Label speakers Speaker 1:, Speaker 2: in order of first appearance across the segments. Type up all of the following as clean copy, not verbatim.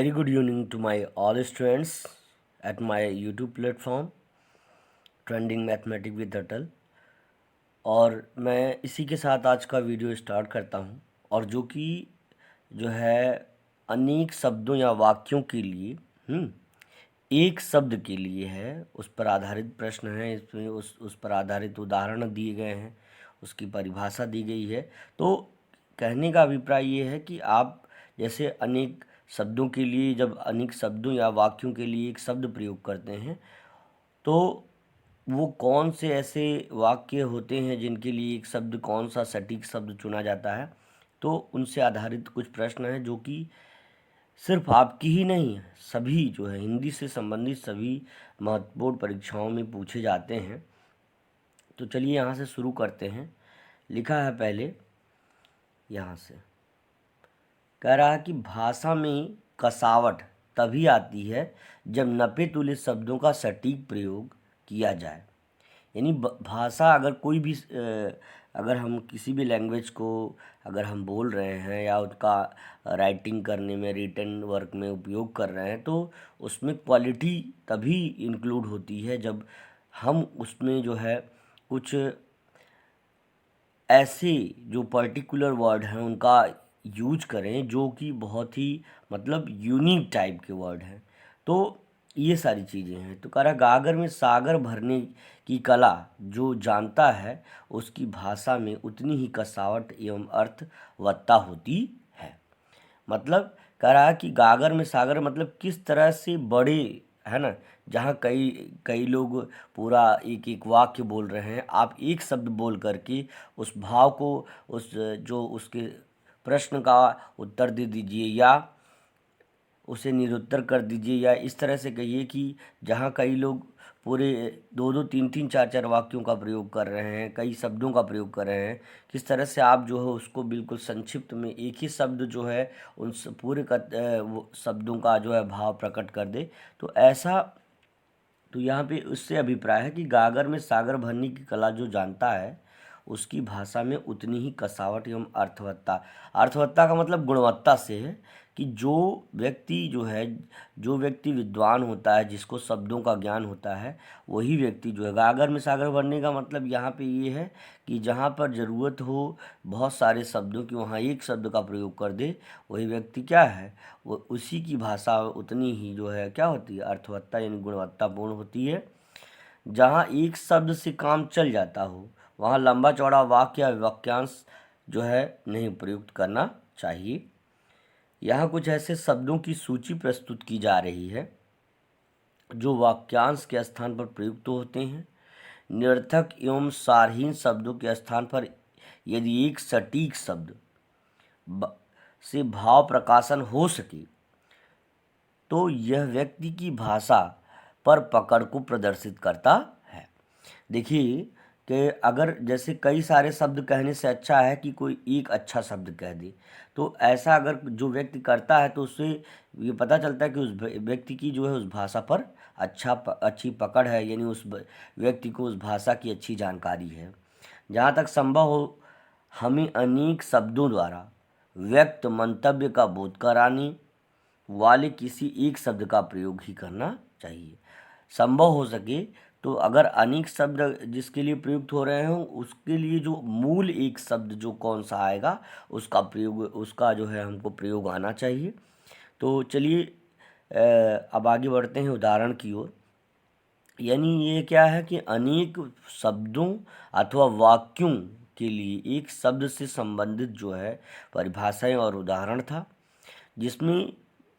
Speaker 1: Very good evening to my all students at my YouTube platform trending mathematic with Atal. और मैं इसी के साथ आज का वीडियो स्टार्ट करता हूं, और जो है अनेक शब्दों या वाक्यों के लिए एक शब्द के लिए है, उस पर आधारित प्रश्न है। इसमें उस पर आधारित उदाहरण दिए गए हैं, उसकी परिभाषा दी गई है। तो कहने का अभिप्राय ये है कि आप जैसे अनेक शब्दों के लिए, जब अनेक शब्दों या वाक्यों के लिए एक शब्द प्रयोग करते हैं, तो वो कौन से ऐसे वाक्य होते हैं जिनके लिए एक शब्द, कौन सा सटीक शब्द चुना जाता है। तो उनसे आधारित कुछ प्रश्न हैं जो कि सिर्फ आपकी ही नहीं है, सभी जो है हिंदी से संबंधित सभी महत्वपूर्ण परीक्षाओं में पूछे जाते हैं। तो चलिए यहाँ से शुरू करते हैं। लिखा है पहले यहाँ से, कह रहा है कि भाषा में कसावट तभी आती है जब नपे तुले शब्दों का सटीक प्रयोग किया जाए। यानी भाषा, अगर कोई भी अगर हम किसी भी लैंग्वेज को अगर हम बोल रहे हैं या उसका राइटिंग करने में, रिटन वर्क में उपयोग कर रहे हैं, तो उसमें क्वालिटी तभी इंक्लूड होती है जब हम उसमें जो है कुछ ऐसे जो पर्टिकुलर वर्ड हैं उनका यूज करें जो कि बहुत ही मतलब यूनिक टाइप के वर्ड हैं। तो ये सारी चीज़ें हैं। तो कह रहा गागर में सागर भरने की कला जो जानता है उसकी भाषा में उतनी ही कसावट एवं अर्थवत्ता होती है। मतलब कह रहा है कि गागर में सागर मतलब किस तरह से बड़े, है ना, जहाँ कई कई लोग पूरा एक एक वाक्य बोल रहे हैं, आप एक शब्द बोल करके उस भाव को, उस जो उसके प्रश्न का उत्तर दे दीजिए या उसे निरुत्तर कर दीजिए, या इस तरह से कहिए कि जहाँ कई लोग पूरे दो दो तीन तीन चार चार वाक्यों का प्रयोग कर रहे हैं, कई शब्दों का प्रयोग कर रहे हैं, किस तरह से आप जो है उसको बिल्कुल संक्षिप्त में एक ही शब्द जो है उन पूरे वो शब्दों का जो है भाव प्रकट कर दे। तो ऐसा, तो यहाँ पे उससे अभिप्राय है कि गागर में सागर भरने की कला जो जानता है उसकी भाषा में उतनी ही कसावट एवं अर्थवत्ता, अर्थवत्ता का मतलब गुणवत्ता से है कि जो व्यक्ति विद्वान होता है, जिसको शब्दों का ज्ञान होता है, वही व्यक्ति जो है गागर में सागर भरने का मतलब यहाँ पे ये है कि जहाँ पर ज़रूरत हो बहुत सारे शब्दों की, वहाँ एक शब्द का प्रयोग कर दे, वही व्यक्ति क्या है, वो उसी की भाषा उतनी ही जो है क्या होती है, अर्थवत्ता यानी गुणवत्तापूर्ण होती है। जहाँ एक शब्द से काम चल जाता हो वहाँ लंबा चौड़ा वाक्य या वाक्यांश जो है नहीं प्रयुक्त करना चाहिए। यहाँ कुछ ऐसे शब्दों की सूची प्रस्तुत की जा रही है जो वाक्यांश के स्थान पर प्रयुक्त होते हैं। निरर्थक एवं सारहीन शब्दों के स्थान पर यदि एक सटीक शब्द से भाव प्रकाशन हो सके तो यह व्यक्ति की भाषा पर पकड़ को प्रदर्शित करता है। देखिए कि अगर जैसे कई सारे शब्द कहने से अच्छा है कि कोई एक अच्छा शब्द कह दे, तो ऐसा अगर जो व्यक्ति करता है तो उससे ये पता चलता है कि उस व्यक्ति की जो है उस भाषा पर अच्छी पकड़ है, यानी उस व्यक्ति को उस भाषा की अच्छी जानकारी है। जहाँ तक संभव हो हमें अनेक शब्दों द्वारा व्यक्त मंतव्य का बोध कराने वाले किसी एक शब्द का प्रयोग ही करना चाहिए। संभव हो सके तो अगर अनेक शब्द जिसके लिए प्रयुक्त हो रहे हों, उसके लिए जो मूल एक शब्द जो कौन सा आएगा उसका जो है हमको प्रयोग आना चाहिए। तो चलिए अब आगे बढ़ते हैं उदाहरण की ओर। यानी ये क्या है कि अनेक शब्दों अथवा वाक्यों के लिए एक शब्द से संबंधित जो है परिभाषाएं और उदाहरण था, जिसमें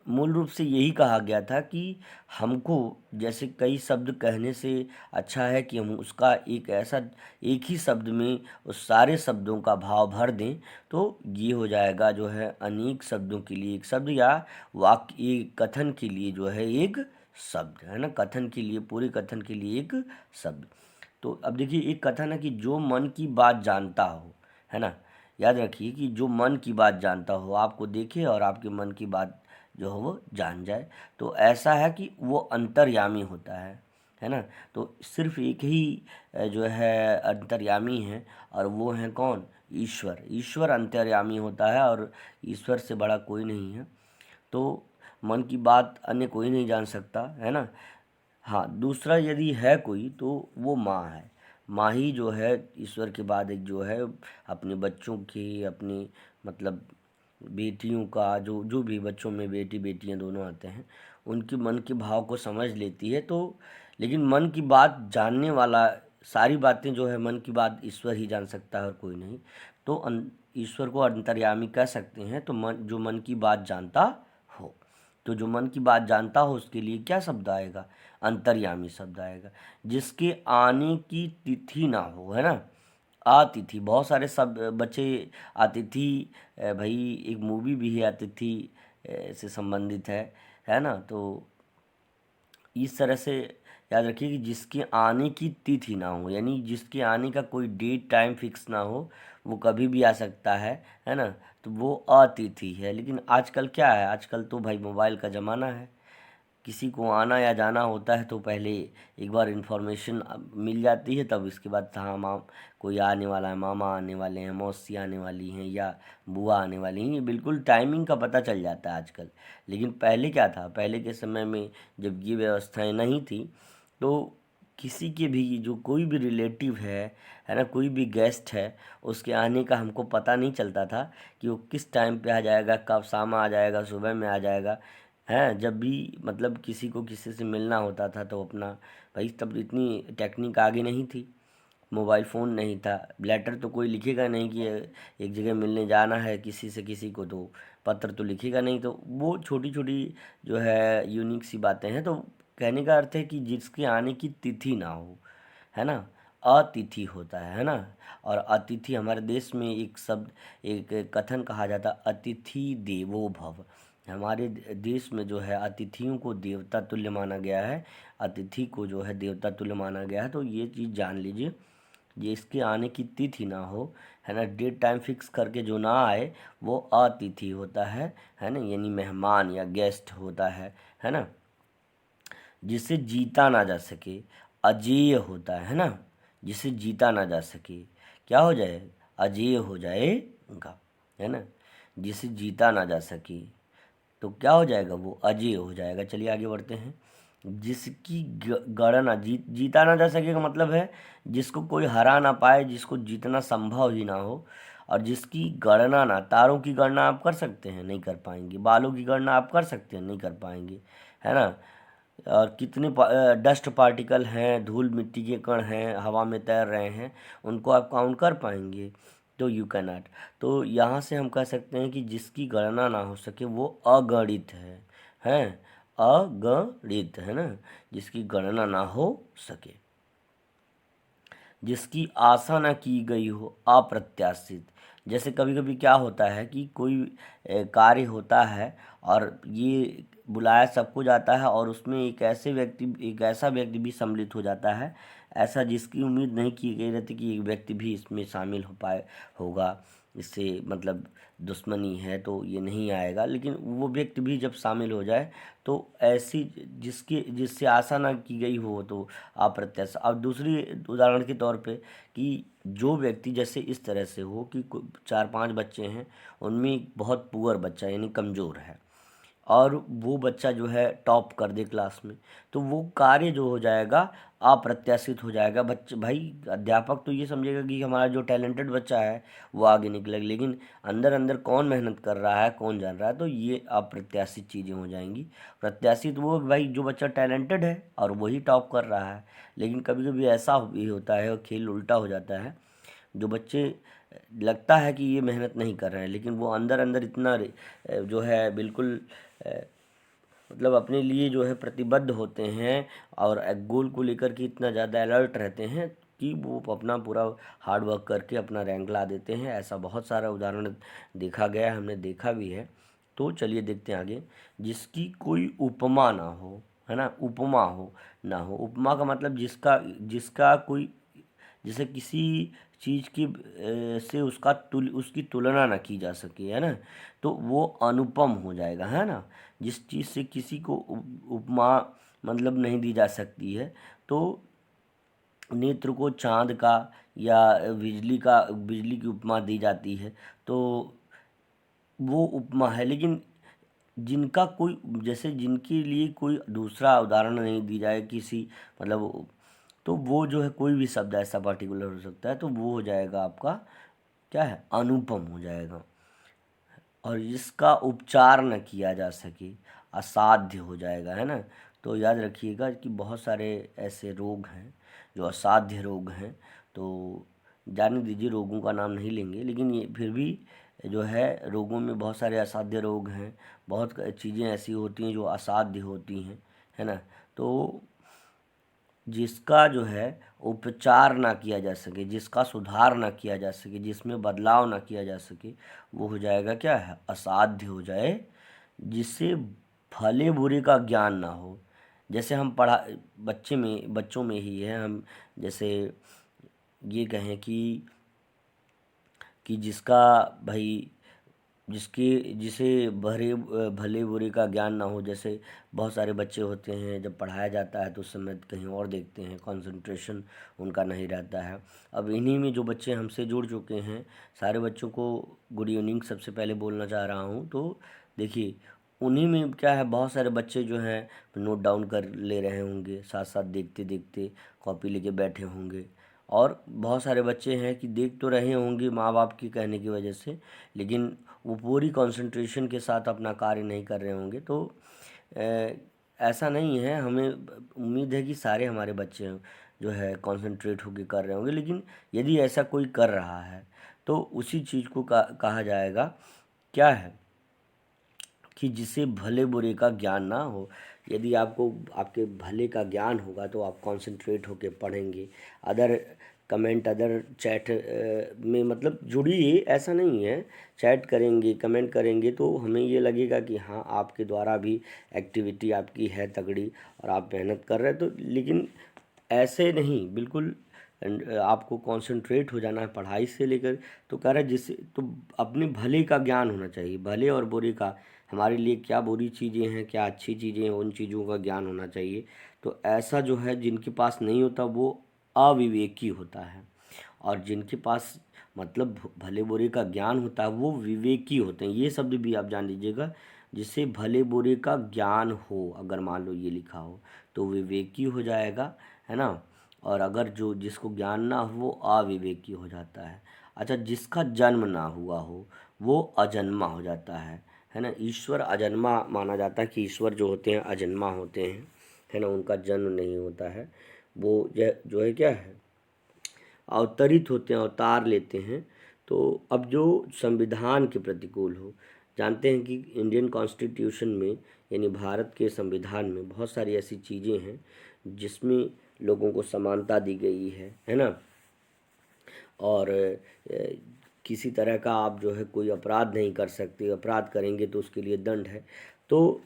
Speaker 1: मूल रूप से यही कहा गया था कि हमको जैसे कई शब्द कहने से अच्छा है कि हम उसका एक ही शब्द में उस सारे शब्दों का भाव भर दें। तो ये हो जाएगा जो है अनेक शब्दों के लिए एक शब्द, या वाक्य कथन के लिए जो है एक शब्द, है ना, कथन के लिए, पूरे कथन के लिए एक शब्द। तो अब देखिए एक कथन है कि जो मन की बात जानता हो, है ना, याद रखिए कि जो मन की बात जानता हो, आपको देखे और आपके मन की बात जो हो वो जान जाए, तो ऐसा है कि वो अंतर्यामी होता है ना। तो सिर्फ एक ही जो है अंतर्यामी है, और वो है कौन, ईश्वर। ईश्वर अंतर्यामी होता है और ईश्वर से बड़ा कोई नहीं है। तो मन की बात अन्य कोई नहीं जान सकता, है ना। हाँ, दूसरा यदि है कोई तो वो माँ है। माँ ही जो है ईश्वर के बाद एक जो है अपने बच्चों की, अपनी मतलब बेटियों का, जो जो भी बच्चों में बेटी बेटियां दोनों आते हैं, उनके मन के भाव को समझ लेती है। तो लेकिन मन की बात जानने वाला, सारी बातें जो है मन की बात ईश्वर ही जान सकता है और कोई नहीं। तो ईश्वर को अंतर्यामी कह सकते हैं। तो मन, जो मन की बात जानता हो, तो जो मन की बात जानता हो उसके लिए क्या शब्द आएगा? अंतर्यामी शब्द आएगा। जिसके आने की तिथि ना हो, है ना। अतिथि, बहुत सारे सब बच्चे अतिथि, भाई एक मूवी भी है अतिथि से संबंधित है ना। तो इस तरह से याद रखिए कि जिसके आने की तिथि ना हो, यानी जिसके आने का कोई डेट टाइम फिक्स ना हो, वो कभी भी आ सकता है ना। तो वो अतिथि है। लेकिन आजकल क्या है, आजकल तो भाई मोबाइल का ज़माना है। किसी को आना या जाना होता है तो पहले एक बार इन्फॉर्मेशन मिल जाती है, तब इसके बाद हाँ कोई आने वाला है, मामा आने वाले हैं, मौसी आने वाली हैं या बुआ आने वाली हैं, ये बिल्कुल टाइमिंग का पता चल जाता है आजकल। लेकिन पहले क्या था, पहले के समय में जब ये व्यवस्थाएं नहीं थी तो किसी के भी, जो कोई भी रिलेटिव है ना, कोई भी गेस्ट है, उसके आने का हमको पता नहीं चलता था कि वो किस टाइम पे आ जाएगा, कब शाम आ जाएगा, सुबह में आ जाएगा। हैं, जब भी मतलब किसी को किसी से मिलना होता था तो अपना, भाई तब इतनी टेक्निक आगे नहीं थी, मोबाइल फ़ोन नहीं था, लेटर तो कोई लिखेगा नहीं कि एक जगह मिलने जाना है किसी से किसी को, तो पत्र तो लिखेगा नहीं। तो वो छोटी छोटी जो है यूनिक सी बातें हैं। तो कहने का अर्थ है कि जिसके आने की तिथि ना हो, है ना, अतिथि होता है ना। और अतिथि, हमारे देश में एक शब्द, एक कथन कहा जाता, अतिथि देवो भव। हमारे देश में जो है अतिथियों को देवता तुल्य माना गया है, अतिथि को जो है देवता तुल्य माना गया है। तो ये चीज़ जान लीजिए, ये इसके आने की तिथि ना हो, है ना, डेट टाइम फिक्स करके जो ना आए, वो अतिथि होता है ना, यानी मेहमान या गेस्ट होता है ना। जिसे जीता ना जा सके, अजेय होता है ना। जिसे जीता ना जा सके, क्या हो जाए? अजेय हो जाएगा, है ना। जिसे जीता ना जा सके तो क्या हो जाएगा? वो अजेय हो जाएगा। चलिए आगे बढ़ते हैं। जिसकी गणना, जीता ना जा सके का मतलब है जिसको कोई हरा ना पाए, जिसको जीतना संभव ही ना हो। और जिसकी गणना ना, तारों की गणना आप कर सकते हैं, नहीं कर पाएंगे। बालों की गणना आप कर सकते हैं, नहीं कर पाएंगे, है ना। और कितने डस्ट पार्टिकल हैं, धूल मिट्टी के कण हैं, हवा में तैर रहे हैं, उनको आप काउंट कर पाएंगे? तो यू कैन नॉट। तो यहाँ से हम कह सकते हैं कि जिसकी गणना ना हो सके वो अगणित है अगणित, है ना। जिसकी गणना ना हो सके। जिसकी आशा न की गई हो, अप्रत्याशित। जैसे कभी कभी क्या होता है कि कोई कार्य होता है और ये बुलाया सबको जाता है, और उसमें एक ऐसा व्यक्ति भी सम्मिलित हो जाता है, ऐसा जिसकी उम्मीद नहीं की गई रहती कि एक व्यक्ति भी इसमें शामिल हो पाए होगा, इससे मतलब दुश्मनी है तो ये नहीं आएगा। लेकिन वो व्यक्ति भी जब शामिल हो जाए तो ऐसी, जिससे आशा ना की गई हो तो अप्रत्याशित। अब दूसरी उदाहरण के तौर पे कि जो व्यक्ति जैसे इस तरह से हो कि 4-5 बच्चे हैं, उनमें एक बहुत पुअर बच्चा यानी कमज़ोर है, और वो बच्चा जो है टॉप कर दे क्लास में, तो वो कार्य जो हो जाएगा अप्रत्याशित हो जाएगा। बच्चे, भाई अध्यापक तो ये समझेगा कि हमारा जो टैलेंटेड बच्चा है वो आगे निकलेगा, लेकिन अंदर अंदर कौन मेहनत कर रहा है, कौन जान रहा है, तो ये अप्रत्याशित चीज़ें हो जाएंगी। प्रत्याशित वो भाई जो बच्चा टैलेंटेड है और वही टॉप कर रहा है। लेकिन कभी कभी ऐसा भी होता है और खेल उल्टा हो जाता है, जो बच्चे लगता है कि ये मेहनत नहीं कर रहे हैं, लेकिन वो अंदर अंदर इतना जो है बिल्कुल मतलब अपने लिए जो है प्रतिबद्ध होते हैं, और एक गोल को लेकर के इतना ज़्यादा अलर्ट रहते हैं कि वो अपना पूरा हार्ड वर्क करके अपना रैंक ला देते हैं। ऐसा बहुत सारा उदाहरण देखा गया है, हमने देखा भी है। तो चलिए देखते हैं आगे। जिसकी कोई उपमा ना हो, है ना, उपमा हो ना हो। उपमा का मतलब जिसका जिसका कोई, जैसे किसी चीज़ की से उसकी तुलना ना की जा सके, है ना, तो वो अनुपम हो जाएगा, है ना। जिस चीज़ से किसी को उपमा मतलब नहीं दी जा सकती है, तो नेत्र को चाँद का या बिजली की उपमा दी जाती है, तो वो उपमा है। लेकिन जिनका कोई, जैसे जिनके लिए कोई दूसरा उदाहरण नहीं दी जाए किसी, मतलब, तो वो जो है कोई भी शब्द ऐसा पर्टिकुलर हो सकता है, तो वो हो जाएगा आपका क्या है, अनुपम हो जाएगा। और जिसका उपचार न किया जा सके, असाध्य हो जाएगा, है ना। तो याद रखिएगा कि बहुत सारे ऐसे रोग हैं जो असाध्य रोग हैं। तो जाने दीजिए, रोगों का नाम नहीं लेंगे, लेकिन ये फिर भी जो है रोगों में बहुत सारे असाध्य रोग हैं, बहुत चीज़ें ऐसी होती हैं जो असाध्य होती हैं, है ना। तो जिसका जो है उपचार ना किया जा सके, जिसका सुधार ना किया जा सके, जिसमें बदलाव ना किया जा सके, वो हो जाएगा क्या है, असाध्य हो जाए। जिससे भले बुरे का ज्ञान ना हो, जैसे हम पढ़ा बच्चों में ही है, हम जैसे ये कहें कि जिसका भाई जिसके जिसे भले बुरे का ज्ञान ना हो, जैसे बहुत सारे बच्चे होते हैं, जब पढ़ाया जाता है तो उस समय कहीं और देखते हैं, कंसंट्रेशन उनका नहीं रहता है। अब इन्हीं में जो बच्चे हमसे जुड़ चुके हैं, सारे बच्चों को गुड इवनिंग सबसे पहले बोलना चाह रहा हूँ। तो देखिए, उन्हीं में क्या है, बहुत सारे बच्चे जो हैं नोट डाउन कर ले रहे होंगे, साथ साथ देखते देखते कॉपी लेके बैठे होंगे। और बहुत सारे बच्चे हैं कि देख तो रहे होंगे माँ बाप के कहने की वजह से, लेकिन वो पूरी कंसंट्रेशन के साथ अपना कार्य नहीं कर रहे होंगे। तो अ, ऐसा नहीं है, हमें उम्मीद है कि सारे हमारे बच्चे जो है कंसंट्रेट होकर कर रहे होंगे। लेकिन यदि ऐसा कोई कर रहा है तो उसी चीज़ को कहा जाएगा क्या है, कि जिसे भले बुरे का ज्ञान ना हो। यदि आपको आपके भले का ज्ञान होगा तो आप कंसंट्रेट होकर पढ़ेंगे। अदर कमेंट, अदर चैट में मतलब जुड़िए, ऐसा नहीं है, चैट करेंगे, कमेंट करेंगे तो हमें ये लगेगा कि हाँ, आपके द्वारा भी एक्टिविटी आपकी है तगड़ी और आप मेहनत कर रहे हैं। तो लेकिन ऐसे नहीं, बिल्कुल आपको कंसंट्रेट हो जाना है पढ़ाई से लेकर। तो कह रहा है जिससे तो अपने भले का ज्ञान होना चाहिए, भले और बुरे का, हमारे लिए क्या बुरी चीज़ें हैं, क्या अच्छी चीज़ें हैं, उन चीज़ों का ज्ञान होना चाहिए। तो ऐसा जो है जिनके पास नहीं होता वो अविवेकी होता है, और जिनके पास मतलब भले बुरे का ज्ञान होता है वो विवेकी होते हैं। ये शब्द भी आप जान लीजिएगा, जिससे भले बुरे का ज्ञान हो, अगर मान लो ये लिखा हो तो विवेकी हो जाएगा, है ना। और अगर जो जिसको ज्ञान ना हो वो अविवेकी हो जाता है। अच्छा, जिसका जन्म ना हुआ हो वो अजन्मा हो जाता है ना। ईश्वर अजन्मा माना जाता है, कि ईश्वर जो होते हैं अजन्मा होते हैं, है ना, उनका जन्म नहीं होता है। वो जो है क्या है, अवतरित होते हैं, अवतार लेते हैं। तो अब जो संविधान के प्रतिकूल हो, जानते हैं कि इंडियन कॉन्स्टिट्यूशन में, यानी भारत के संविधान में बहुत सारी ऐसी चीज़ें हैं जिसमें लोगों को समानता दी गई है ना। और किसी तरह का आप जो है कोई अपराध नहीं कर सकते, अपराध करेंगे तो उसके लिए दंड है। तो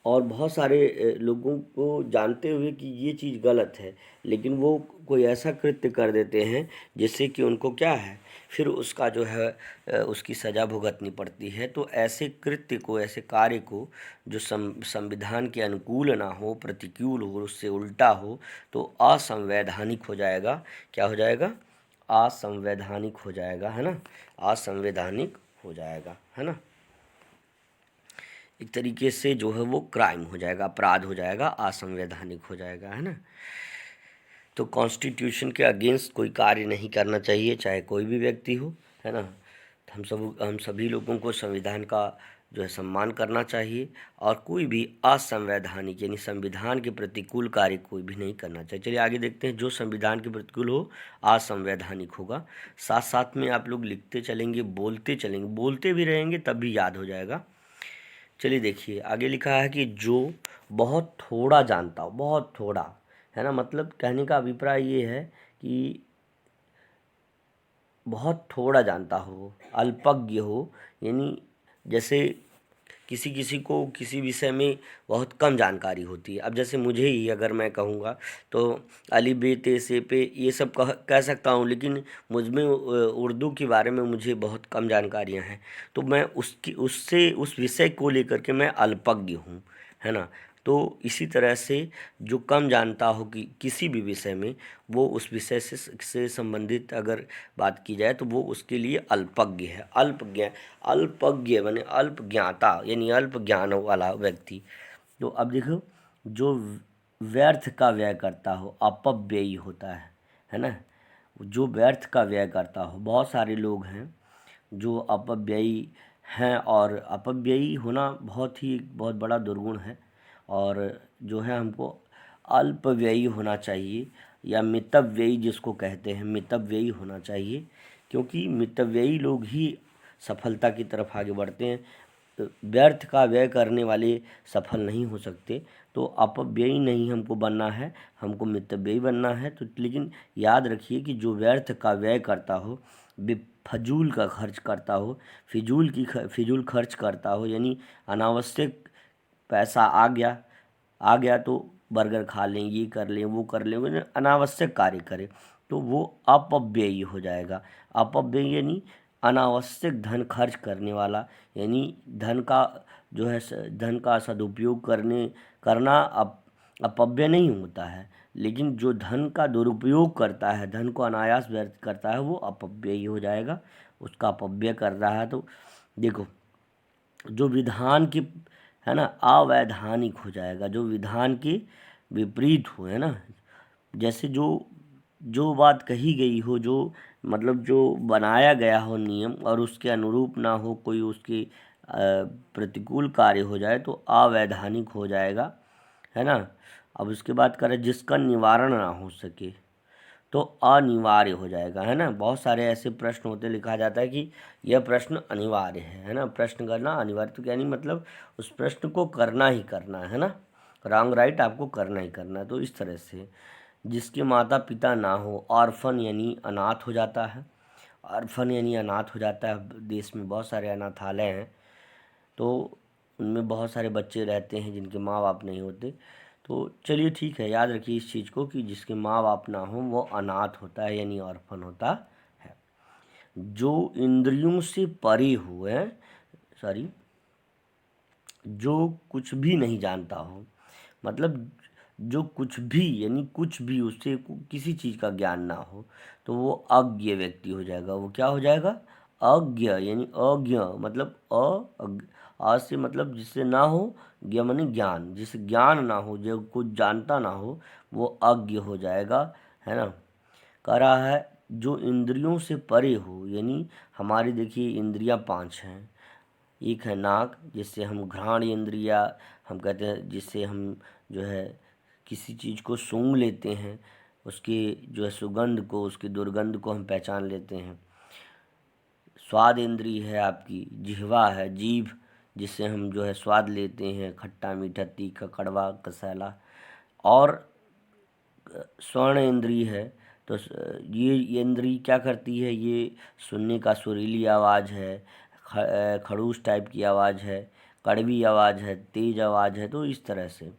Speaker 1: और बहुत सारे लोगों को जानते हुए कि ये चीज़ गलत है, लेकिन वो कोई ऐसा कृत्य कर देते हैं जिससे कि उनको क्या है, फिर उसका जो है उसकी सज़ा भुगतनी पड़ती है। तो ऐसे कृत्य को, ऐसे कार्य को जो संविधान के अनुकूल ना हो, प्रतिकूल हो, उससे उल्टा हो, तो असंवैधानिक हो जाएगा। क्या हो जाएगा, असंवैधानिक हो जाएगा, है ना, असंवैधानिक हो जाएगा, है ना। एक तरीके से जो है वो क्राइम हो जाएगा, अपराध हो जाएगा, असंवैधानिक हो जाएगा, है ना। तो कॉन्स्टिट्यूशन के अगेंस्ट कोई कार्य नहीं करना चाहिए, चाहे कोई भी व्यक्ति हो, है ना। तो हम सभी लोगों को संविधान का जो है सम्मान करना चाहिए, और कोई भी असंवैधानिक यानी संविधान के प्रतिकूल कार्य कोई भी नहीं करना चाहिए। चलिए आगे देखते हैं, जो संविधान के प्रतिकूल हो असंवैधानिक होगा। साथ साथ में आप लोग लिखते चलेंगे, बोलते चलेंगे, बोलते भी रहेंगे तब भी याद हो जाएगा। चलिए देखिए, आगे लिखा है कि जो बहुत थोड़ा जानता हो, बहुत थोड़ा, है ना, मतलब कहने का अभिप्राय ये है कि बहुत थोड़ा जानता हो, अल्पज्ञ हो, यानी जैसे किसी किसी को किसी विषय में बहुत कम जानकारी होती है। अब जैसे मुझे ही अगर मैं कहूँगा तो अली बे ते से पे ये सब कह सकता हूँ, लेकिन मुझ में उर्दू के बारे में मुझे बहुत कम जानकारियाँ हैं। तो मैं उससे उस विषय को लेकर के मैं अल्पज्ञ हूँ, है ना। तो इसी तरह से जो कम जानता हो कि किसी भी विषय में, वो उस विषय से संबंधित अगर बात की जाए तो वो उसके लिए अल्पज्ञ है। अल्पज्ञ माने अल्प ज्ञाता, यानी अल्प ज्ञान वाला व्यक्ति। तो अब देखो, जो व्यर्थ का व्यय करता हो अपव्ययी होता है ना। जो व्यर्थ का व्यय करता हो, बहुत सारे लोग हैं जो अपव्ययी हैं, और अपव्ययी होना बहुत बड़ा दुर्गुण है। और जो है हमको अल्पव्ययी होना चाहिए, या मितव्ययी जिसको कहते हैं, मितव्ययी होना चाहिए, क्योंकि मितव्ययी लोग ही सफलता की तरफ आगे बढ़ते हैं। व्यर्थ का व्यय करने वाले सफल नहीं हो सकते। तो अपव्ययी नहीं हमको बनना है, हमको मितव्ययी बनना है। तो लेकिन याद रखिए कि जो व्यर्थ का व्यय करता हो, फजूल का खर्च करता हो, फिजूल खर्च करता हो, यानी अनावश्यक पैसा आ गया तो बर्गर खा लें, ये कर लें, वो कर लें, यानी अनावश्यक कार्य करें, तो वो अपव्ययी हो जाएगा। अपव्ययी यानी अनावश्यक धन खर्च करने वाला, यानी धन का जो है धन का सदुपयोग करना अपव्यय नहीं होता है। लेकिन जो धन का दुरुपयोग करता है, धन को अनायास व्यर्थ करता है, वो अपव्ययी हो जाएगा। उसका अपव्यय कर रहा है। तो देखो, जो विधान की है ना, अवैधानिक हो जाएगा, जो विधान के विपरीत हो, है ना। जैसे जो जो बात कही गई हो, जो मतलब जो बनाया गया हो नियम, और उसके अनुरूप ना हो, कोई उसके प्रतिकूल कार्य हो जाए, तो अवैधानिक हो जाएगा, है ना। अब उसके बाद करें, जिसका निवारण ना हो सके तो अनिवार्य हो जाएगा, है ना। बहुत सारे ऐसे प्रश्न होते, लिखा जाता है कि यह प्रश्न अनिवार्य है ना। प्रश्न करना अनिवार्य, तो यानी मतलब उस प्रश्न को करना ही करना है ना, रॉन्ग राइट आपको करना ही करना है। तो इस तरह से जिसके माता पिता ना हो, ऑर्फन यानी अनाथ हो जाता है। ऑर्फन यानी अनाथ हो जाता है। देश में बहुत सारे अनाथालय हैं, तो उनमें बहुत सारे बच्चे रहते हैं जिनके माँ बाप नहीं होते। तो चलिए ठीक है, याद रखिए इस चीज़ को कि जिसके माँ बाप ना हो वो अनाथ होता है, यानी ऑर्फन होता है। जो इंद्रियों से परे हुए, सॉरी, जो कुछ भी नहीं जानता हो, मतलब जो कुछ भी, यानी कुछ भी उससे किसी चीज़ का ज्ञान ना हो, तो वो अज्ञ व्यक्ति हो जाएगा। वो क्या हो जाएगा? अज्ञ, यानी अज्ञ मतलब आ से मतलब जिससे ना हो, ज्ञ माने ज्ञान, जिसे ज्ञान ना हो, जो कुछ जानता ना हो, वो अज्ञ हो जाएगा, है ना। कह रहा है जो इंद्रियों से परे हो, यानी हमारी देखिए इंद्रियां 5 हैं। एक है नाक, जिससे हम घ्राण इंद्रिया हम कहते हैं, जिससे हम जो है किसी चीज़ को सूंघ लेते हैं, उसके जो है सुगंध को, उसकी दुर्गंध को हम पहचान लेते हैं। स्वाद इंद्री है आपकी, जिह्वा है, जीभ, जिससे हम जो है स्वाद लेते हैं, खट्टा मीठा तीखा कड़वा कसैला। और स्वर्ण इंद्री है, तो ये इंद्री क्या करती है? ये सुनने का सुरीली आवाज़ है, खड़ूस टाइप की आवाज़ है, कड़वी आवाज़ है, तेज़ आवाज़ है, तो इस तरह से।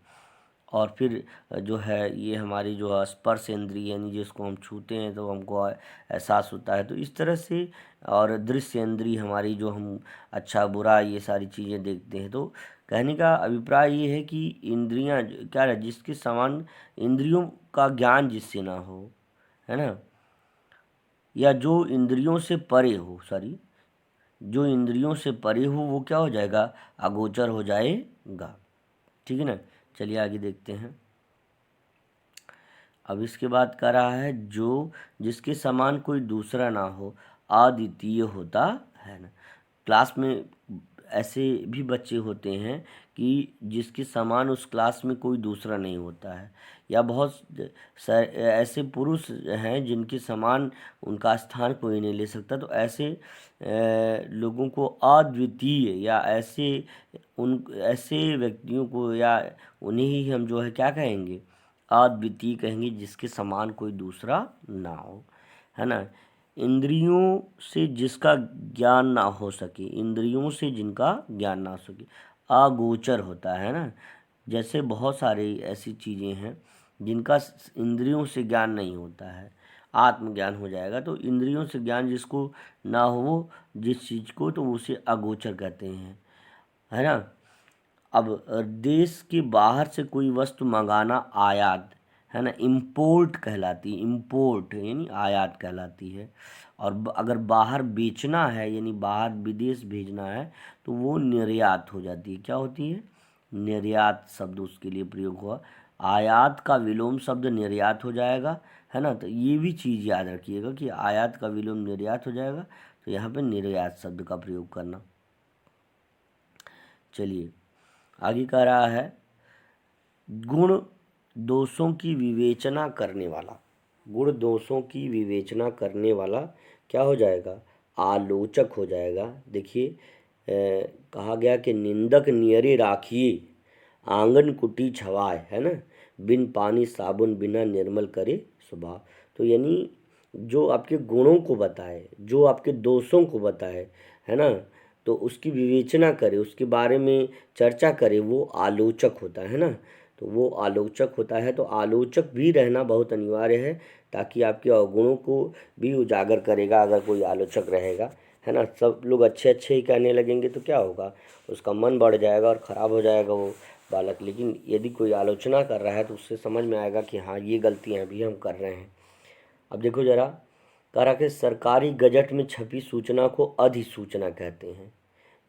Speaker 1: और फिर जो है ये हमारी जो स्पर्श इंद्रिय, यानी जिसको हम छूते हैं तो हमको एहसास होता है, तो इस तरह से। और दृश्य इंद्रिय हमारी, जो हम अच्छा बुरा ये सारी चीज़ें देखते हैं। तो कहने का अभिप्राय ये है कि इंद्रियां क्या है, जिसके समान इंद्रियों का ज्ञान जिससे ना हो, है ना, या जो इंद्रियों से परे हो, सॉरी, जो इंद्रियों से परे हो, वो क्या हो जाएगा? अगोचर हो जाएगा। ठीक है ना। चलिए आगे देखते हैं। अब इसके बाद कह रहा है जो जिसके समान कोई दूसरा ना हो, अद्वितीय होता है ना। क्लास में ऐसे भी बच्चे होते हैं कि जिसके समान उस क्लास में कोई दूसरा नहीं होता है, या बहुत ऐसे पुरुष हैं जिनके समान उनका स्थान कोई नहीं ले सकता। तो ऐसे लोगों को अद्वितीय, या ऐसे व्यक्तियों को, या उन्हें ही हम जो है क्या कहेंगे? अद्वितीय कहेंगे, जिसके समान कोई दूसरा ना हो, है ना। इंद्रियों से जिसका ज्ञान ना हो सके, इंद्रियों से जिनका ज्ञान ना हो सके, अगोचर होता है ना। जैसे बहुत सारी ऐसी चीज़ें हैं जिनका इंद्रियों से ज्ञान नहीं होता है, आत्मज्ञान हो जाएगा। तो इंद्रियों से ज्ञान जिसको ना हो जिस चीज़ को, तो उसे अगोचर कहते हैं, है ना। अब देश के बाहर से कोई वस्तु मंगाना आयात है ना, इम्पोर्ट कहलाती है, इम्पोर्ट यानी आयात कहलाती है। और अगर बाहर बेचना है यानी बाहर विदेश भेजना है तो वो निर्यात हो जाती है। क्या होती है? निर्यात शब्द उसके लिए प्रयोग हुआ। आयात का विलोम शब्द निर्यात हो जाएगा, है ना। तो ये भी चीज़ याद रखिएगा कि आयात का विलोम निर्यात हो जाएगा, तो यहाँ पे निर्यात शब्द का प्रयोग करना। चलिए आगे कह रहा है, गुण दोषों की विवेचना करने वाला, गुण दोषों की विवेचना करने वाला क्या हो जाएगा? आलोचक हो जाएगा। देखिए कहा गया कि निंदक नियरे राखिए, आंगन कुटी छवाए, है ना, बिन पानी साबुन बिना निर्मल करे स्वभाव। तो यानी जो आपके गुणों को बताए, जो आपके दोषों को बताए, है ना, तो उसकी विवेचना करे, उसके बारे में चर्चा करे, वो आलोचक होता है ना। तो वो आलोचक होता है। तो आलोचक भी रहना बहुत अनिवार्य है, ताकि आपके अवगुणों को भी उजागर करेगा अगर कोई आलोचक रहेगा, है ना। सब लोग अच्छे अच्छे ही कहने लगेंगे तो क्या होगा? उसका मन बढ़ जाएगा और ख़राब हो जाएगा वो बालक। लेकिन यदि कोई आलोचना कर रहा है तो उससे समझ में आएगा कि हाँ ये गलतियाँ भी हम कर रहे हैं। अब देखो ज़रा, कह रहा कि सरकारी गजट में छपी सूचना को अधिसूचना कहते हैं।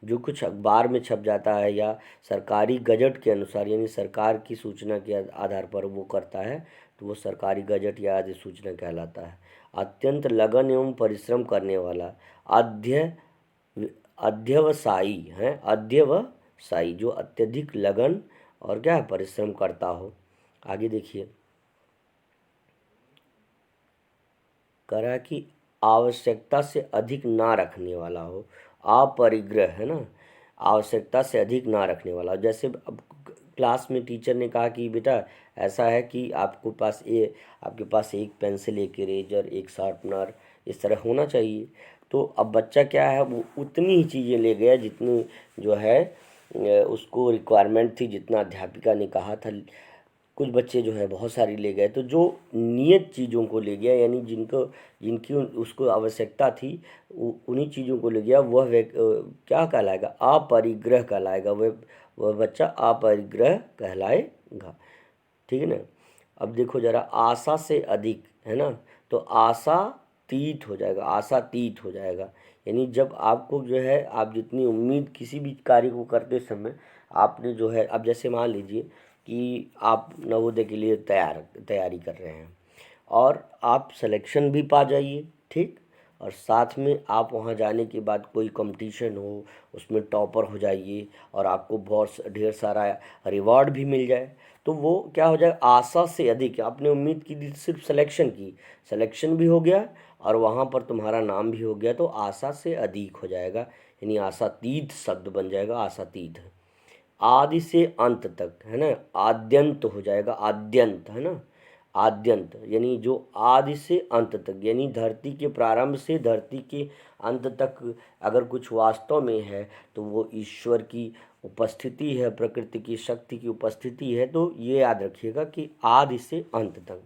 Speaker 1: जो कुछ अखबार में छप जाता है या सरकारी गजट के अनुसार यानी सरकार की सूचना के आधार पर वो करता है, तो वो सरकारी गजट या अधिसूचना कहलाता है। अत्यंत लगन एवं परिश्रम करने वाला, अध्यवसायी है, अध्यवसायी जो अत्यधिक लगन और क्या है, परिश्रम करता हो। आगे देखिए, करा कि आवश्यकता से अधिक ना रखने वाला हो, अपरिग्रह, है ना, आवश्यकता से अधिक ना रखने वाला। जैसे अब क्लास में टीचर ने कहा कि बेटा ऐसा है कि आपके पास एक पेंसिल, एक इरेजर, एक शार्पनर, इस तरह होना चाहिए। तो अब बच्चा क्या है, वो उतनी ही चीज़ें ले गया जितनी जो है उसको रिक्वायरमेंट थी, जितना अध्यापिका ने कहा था। कुछ बच्चे जो है बहुत सारी ले गए। तो जो नियत चीज़ों को ले गया यानी जिनकी उसको आवश्यकता थी उन्हीं चीज़ों को ले गया, क्या कहलाएगा? अपरिग्रह कहलाएगा। वह बच्चा अपरिग्रह कहलाएगा। ठीक है ना। अब देखो ज़रा, आशा से अधिक, है ना, तो आशातीत हो जाएगा, आशातीत हो जाएगा। यानी जब आपको जो है, आप जितनी उम्मीद किसी भी कार्य को करते समय आपने जो है, अब जैसे मान लीजिए कि आप नवोदय के लिए तैयारी कर रहे हैं और आप सिलेक्शन भी पा जाइए, ठीक, और साथ में आप वहाँ जाने के बाद कोई कंपटीशन हो उसमें टॉपर हो जाइए और आपको बहुत ढेर सारा रिवॉर्ड भी मिल जाए, तो वो क्या हो जाए? आशा से अधिक। आपने उम्मीद की थी सिर्फ सिलेक्शन की, सिलेक्शन भी हो गया और वहाँ पर तुम्हारा नाम भी हो गया, तो आशा से अधिक हो जाएगा, यानी आशातीत शब्द बन जाएगा, आशातीत। आदि से अंत तक, है ना, आद्यंत हो जाएगा, आद्यंत, है ना, आद्यंत यानी जो आदि से अंत तक, यानी धरती के प्रारंभ से धरती के अंत तक अगर कुछ वास्तव में है तो वो ईश्वर की उपस्थिति है, प्रकृति की शक्ति की उपस्थिति है। तो ये याद रखिएगा कि आदि से अंत तक।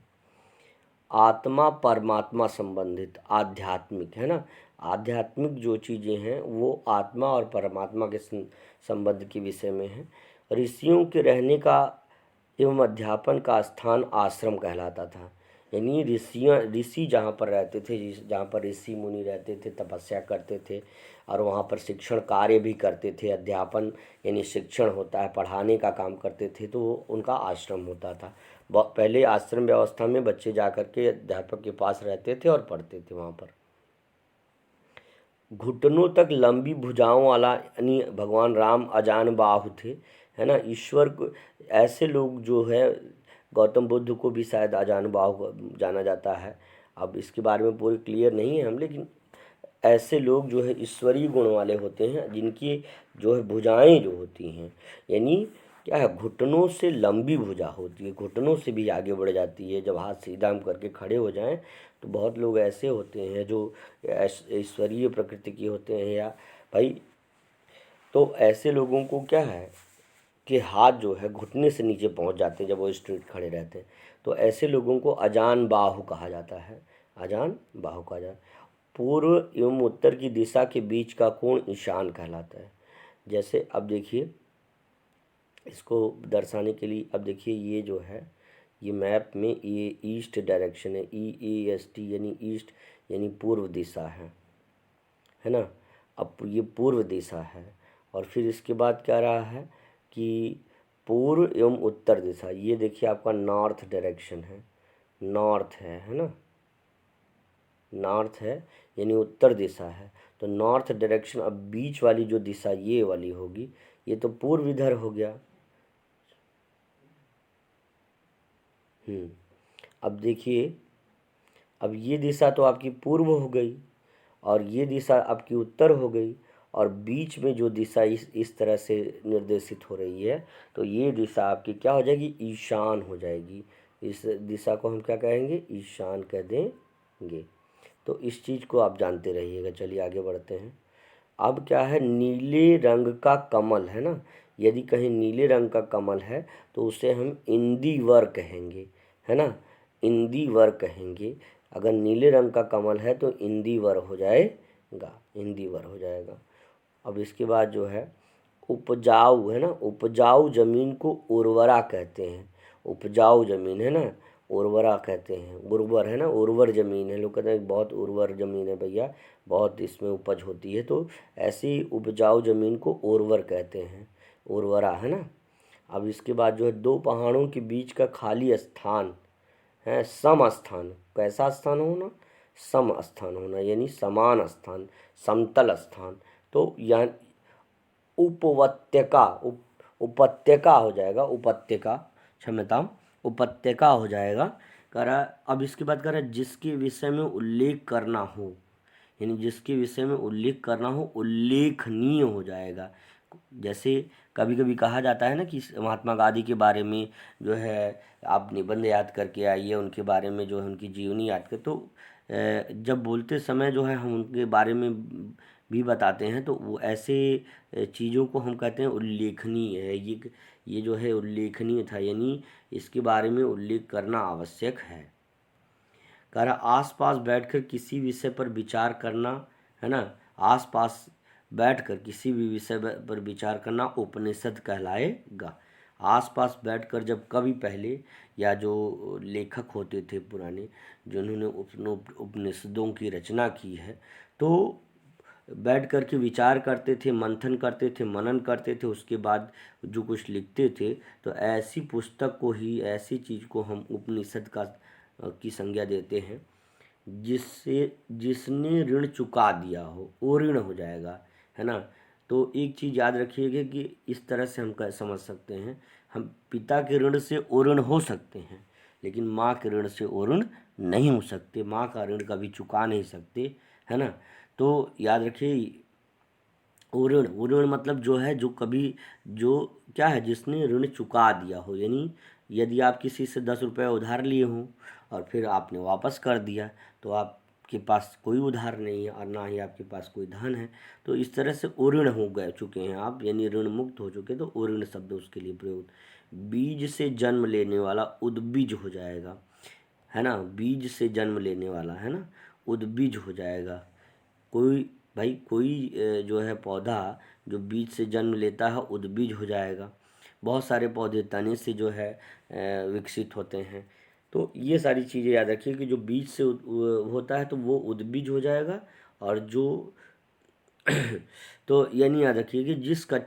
Speaker 1: आत्मा परमात्मा संबंधित, आध्यात्मिक, है ना, आध्यात्मिक जो चीज़ें हैं वो आत्मा और परमात्मा के संबंध के विषय में है। ऋषियों के रहने का एवं अध्यापन का स्थान आश्रम कहलाता था। यानी ऋषि जहाँ पर रहते थे, जहाँ पर ऋषि मुनि रहते थे, तपस्या करते थे और वहाँ पर शिक्षण कार्य भी करते थे। अध्यापन यानी शिक्षण होता है, पढ़ाने का काम करते थे, तो उनका आश्रम होता था। पहले आश्रम व्यवस्था में बच्चे जाकर के अध्यापक के पास रहते थे और पढ़ते थे वहाँ पर। घुटनों तक लंबी भुजाओं वाला यानी भगवान राम अजान बाहु थे, है ना। ईश्वर को ऐसे लोग जो है, गौतम बुद्ध को भी शायद अजान बाहु जाना जाता है। अब इसके बारे में पूरी क्लियर नहीं है हम, लेकिन ऐसे लोग जो है ईश्वरीय गुण वाले होते हैं, जिनकी जो है भुजाएं जो होती हैं, यानी क्या है, घुटनों से लंबी भुजा होती है, घुटनों से भी आगे बढ़ जाती है। जब हाथ सीधा हम करके खड़े हो जाएं तो बहुत लोग ऐसे होते हैं जो ईश्वरीय प्रकृति के होते हैं या भाई, तो ऐसे लोगों को क्या है कि हाथ जो है घुटने से नीचे पहुंच जाते हैं जब वो स्ट्रेट खड़े रहते हैं। तो ऐसे लोगों को अजान बाहु कहा जाता है, अजान बाहु कहा जाता है। पूर्व एवं उत्तर की दिशा के बीच का कोण ईशान कहलाता है। जैसे अब देखिए, इसको दर्शाने के लिए अब देखिए ये जो है, ये मैप में ये ईस्ट डायरेक्शन है, EAST यानी ईस्ट यानी पूर्व दिशा है ना। अब ये पूर्व दिशा है और फिर इसके बाद क्या रहा है कि पूर्व एवं उत्तर दिशा, ये देखिए आपका नॉर्थ डायरेक्शन है, नॉर्थ है ना, नॉर्थ है यानी उत्तर दिशा है। तो नॉर्थ डायरेक्शन, अब बीच वाली जो दिशा ये वाली होगी, ये तो पूर्व इधर हो गया। अब देखिए, अब ये दिशा तो आपकी पूर्व हो गई और ये दिशा आपकी उत्तर हो गई, और बीच में जो दिशा इस तरह से निर्देशित हो रही है, तो ये दिशा आपकी क्या हो जाएगी, ईशान हो जाएगी। इस दिशा को हम क्या कहेंगे, ईशान कह देंगे। तो इस चीज़ को आप जानते रहिएगा। चलिए आगे बढ़ते हैं। अब क्या है, नीले रंग का कमल है ना, यदि कहीं नीले रंग का कमल है तो उसे हम इंदिवर कहेंगे, है ना, इंदिवर कहेंगे। अगर नीले रंग का कमल है तो इंदिवर हो जाएगा, इंदिवर हो जाएगा। अब इसके बाद जो है उपजाऊ है ना, उपजाऊ जमीन को उर्वरा कहते हैं। उपजाऊ जमीन है ना, उर्वरा कहते हैं। उर्वर है ना, उर्वर ज़मीन है, लोग कहते हैं बहुत उर्वर ज़मीन है भैया, बहुत इसमें उपज होती है, तो ऐसी उपजाऊ ज़मीन को उर्वर कहते हैं, उर्वरा है ना। अब इसके बाद जो है दो पहाड़ों के बीच का खाली स्थान है सम स्थान। कैसा स्थान होना, सम स्थान होना, यानी समान स्थान, समतल स्थान। तो यहाँ उपत्यका उपत्यका हो जाएगा, उपत्यका, क्षम्यताम, उपत्यका हो जाएगा। कह रहा अब इसके बाद कह रहा है जिसके विषय में उल्लेख करना हो, यानी जिसके विषय में उल्लेख करना हो उल्लेखनीय हो जाएगा। जैसे कभी कभी कहा जाता है ना कि महात्मा गांधी के बारे में जो है आप निबंध याद करके आइए, उनके बारे में जो है उनकी जीवनी याद कर, तो जब बोलते समय जो है हम उनके बारे में भी बताते हैं, तो वो ऐसे चीज़ों को हम कहते हैं उल्लेखनीय है। ये जो है उल्लेखनीय था, यानी इसके बारे में उल्लेख करना आवश्यक है। कह रहा आसपास बैठकर किसी विषय पर विचार करना, है ना, आसपास बैठकर किसी भी विषय पर विचार करना उपनिषद कहलाएगा। आसपास बैठकर जब कभी पहले, या जो लेखक होते थे पुराने, जिन्होंने उपनिषदों की रचना की है, तो बैठ कर के विचार करते थे, मंथन करते थे, मनन करते थे, उसके बाद जो कुछ लिखते थे, तो ऐसी पुस्तक को ही, ऐसी चीज़ को हम उपनिषद की संज्ञा देते हैं। जिसने ऋण चुका दिया हो वो ऋण हो जाएगा, है ना। तो एक चीज़ याद रखिएगा कि इस तरह से हम समझ सकते हैं, हम पिता के ऋण से ऋण हो सकते हैं, लेकिन माँ के ऋण से ऋण नहीं हो सकते, माँ का ऋण कभी चुका नहीं सकते, है ना। तो याद रखिए, ऋण मतलब जो है, जो कभी, जो क्या है, जिसने ऋण चुका दिया हो, यानी यदि आप किसी से 10 रुपये उधार लिए हों और फिर आपने वापस कर दिया, तो आपके पास कोई उधार नहीं है और ना ही आपके पास कोई धन है, तो इस तरह से ऋण हो गए चुके हैं आप, यानी ऋण मुक्त हो चुके, तो ऋण शब्द उसके लिए प्रयोग। बीज से जन्म लेने वाला उद्बीज हो जाएगा, है ना, बीज से जन्म लेने वाला, है ना, उद्बीज हो जाएगा। कोई भाई कोई जो है पौधा जो बीज से जन्म लेता है उद्बीज हो जाएगा। बहुत सारे पौधे तने से जो है विकसित होते हैं। तो ये सारी चीज़ें याद रखिए कि जो बीज से होता है तो वो उद्बीज हो जाएगा, और जो तो यानी याद रखिए कि जिसका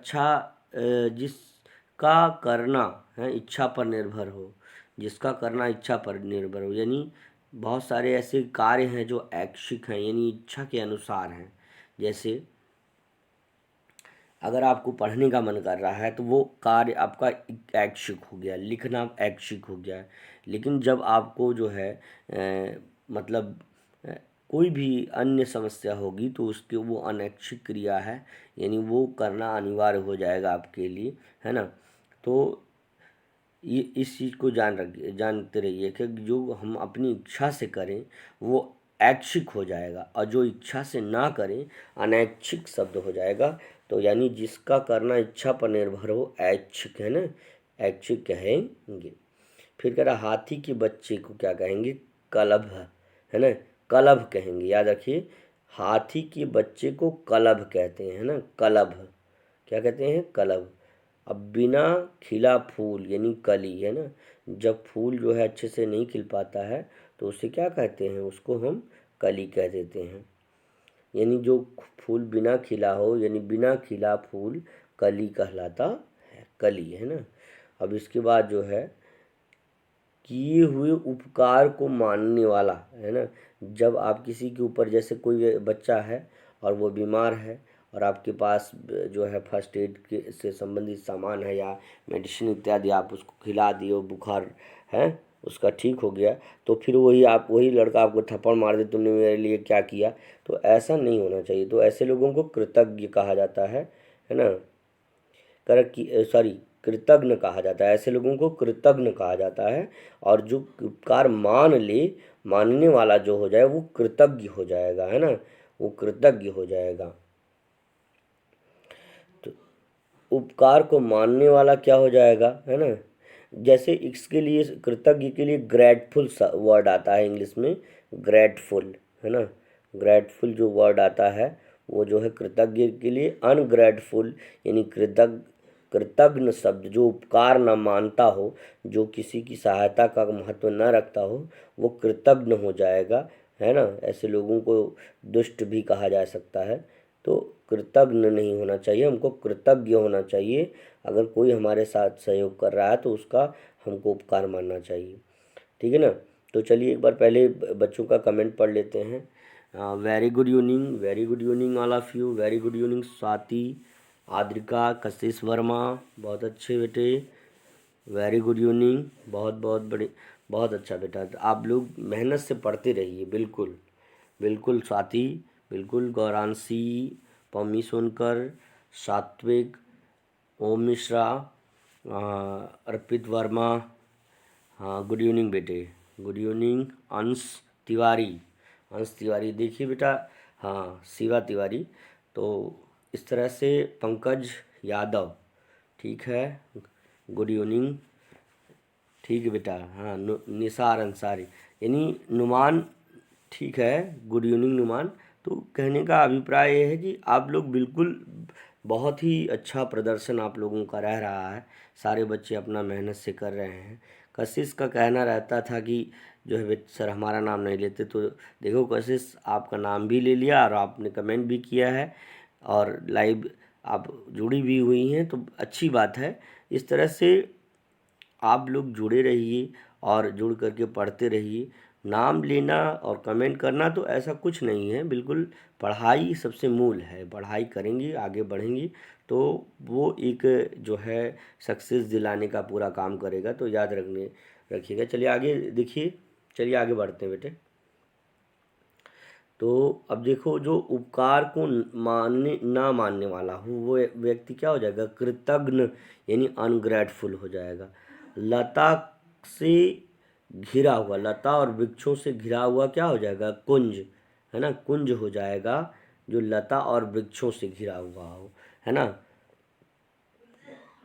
Speaker 1: करना है इच्छा पर निर्भर हो, जिसका करना इच्छा पर निर्भर हो, यानी बहुत सारे ऐसे कार्य हैं जो ऐच्छिक हैं, यानी इच्छा के अनुसार हैं। जैसे अगर आपको पढ़ने का मन कर रहा है तो वो कार्य आपका ऐच्छिक हो गया, लिखना ऐच्छिक हो गया। लेकिन जब आपको जो है मतलब कोई भी अन्य समस्या होगी तो उसके वो अनैच्छिक क्रिया है, यानी वो करना अनिवार्य हो जाएगा आपके लिए, है ना। तो ये इस चीज़ को जानते रहिए कि जो हम अपनी इच्छा से करें वो ऐच्छिक हो जाएगा, और जो इच्छा से ना करें अनैच्छिक शब्द हो जाएगा। तो यानी जिसका करना इच्छा पर निर्भर हो ऐच्छिक, है ना, ऐच्छिक कहेंगे। फिर कह रहा हाथी के बच्चे को क्या कहेंगे, कलभ, है ना, कलभ कहेंगे। याद रखिए, हाथी के बच्चे को कलभ कहते हैं, है ना, कलभ, क्या कहते हैं, कलभ। अब बिना खिला फूल यानी कली है ना, जब फूल जो है अच्छे से नहीं खिल पाता है तो उसे क्या कहते हैं, उसको हम कली कह देते हैं। यानी जो फूल बिना खिला हो यानी बिना खिला फूल कली कहलाता है, कली है ना। अब इसके बाद जो है किए हुए उपकार को मानने वाला है ना, जब आप किसी के ऊपर, जैसे कोई बच्चा है और वो बीमार है और आपके पास जो है फर्स्ट एड के से संबंधित सामान है या मेडिसिन इत्यादि आप उसको खिला दिए, वो बुखार है उसका ठीक हो गया, तो फिर वही लड़का आपको थप्पड़ मार दे, तुमने मेरे लिए क्या किया, तो ऐसा नहीं होना चाहिए। तो ऐसे लोगों को कृतज्ञ कहा जाता है ना, कृतज्ञ कहा जाता है। ऐसे लोगों को कृतज्ञ कहा जाता है। और जो उपकार मान ले, मानने वाला जो हो जाए वो कृतज्ञ हो जाएगा, है ना, वो कृतज्ञ हो जाएगा। तो उपकार को मानने वाला क्या हो जाएगा, है ना। जैसे इसके लिए, कृतज्ञ के लिए ग्रेटफुल वर्ड आता है इंग्लिश में, ग्रेटफुल, है ना। ग्रेटफुल जो वर्ड आता है वो जो है कृतज्ञ के लिए, अनग्रेटफुल यानी कृतज्ञ शब्द जो उपकार न मानता हो, जो किसी की सहायता का महत्व न रखता हो, वो कृतज्ञ हो जाएगा, है ना। ऐसे लोगों को दुष्ट भी कहा जा सकता है। तो कृतज्ञ नहीं होना चाहिए, हमको कृतज्ञ होना चाहिए। अगर कोई हमारे साथ सहयोग कर रहा है तो उसका हमको उपकार मानना चाहिए, ठीक है ना। तो चलिए एक बार पहले बच्चों का कमेंट पढ़ लेते हैं। Very good evening, very good evening all of you, very good evening Swati, Adrika, कशिश वर्मा, बहुत अच्छे बेटे, वेरी गुड इवनिंग, बहुत बहुत बड़े, बहुत अच्छा बेटा। तो आप लोग मेहनत से पढ़ते रहिए, बिल्कुल बिल्कुल स्वाति, बिल्कुल गौरांशी, पम्मी सोनकर, सात्विक, ओम मिश्रा, अर्पित वर्मा, हाँ गुड इवनिंग बेटे, गुड इवनिंग। अंश तिवारी देखिए बेटा, हाँ शिवा तिवारी। तो इस तरह से पंकज यादव, ठीक है, गुड इवनिंग, ठीक है बेटा। हाँ निसार अंसारी यानी नुमान, ठीक है, गुड इवनिंग नुमान। तो कहने का अभिप्राय ये है कि आप लोग बिल्कुल बहुत ही अच्छा प्रदर्शन आप लोगों का रह रहा है, सारे बच्चे अपना मेहनत से कर रहे हैं। कशिश का कहना रहता था कि जो है सर हमारा नाम नहीं लेते, तो देखो कशिश आपका नाम भी ले लिया और आपने कमेंट भी किया है और लाइव आप जुड़ी भी हुई हैं, तो अच्छी बात है। इस तरह से आप लोग जुड़े रहिए और जुड़ करके पढ़ते रहिए। नाम लेना और कमेंट करना तो ऐसा कुछ नहीं है, बिल्कुल पढ़ाई सबसे मूल है। पढ़ाई करेंगे, आगे बढ़ेंगी तो वो एक जो है सक्सेस दिलाने का पूरा काम करेगा, तो याद रखिएगा। चलिए आगे देखिए, चलिए आगे बढ़ते हैं बेटे। तो अब देखो, जो उपकार को मानने ना मानने वाला हो वो व्यक्ति क्या हो जाएगा, कृतज्ञ यानी अनग्रेटफुल हो जाएगा। लता से घिरा हुआ, लता और वृक्षों से घिरा हुआ क्या हो जाएगा, कुंज, है ना, कुंज हो जाएगा जो लता और वृक्षों से घिरा हुआ हो, है ना।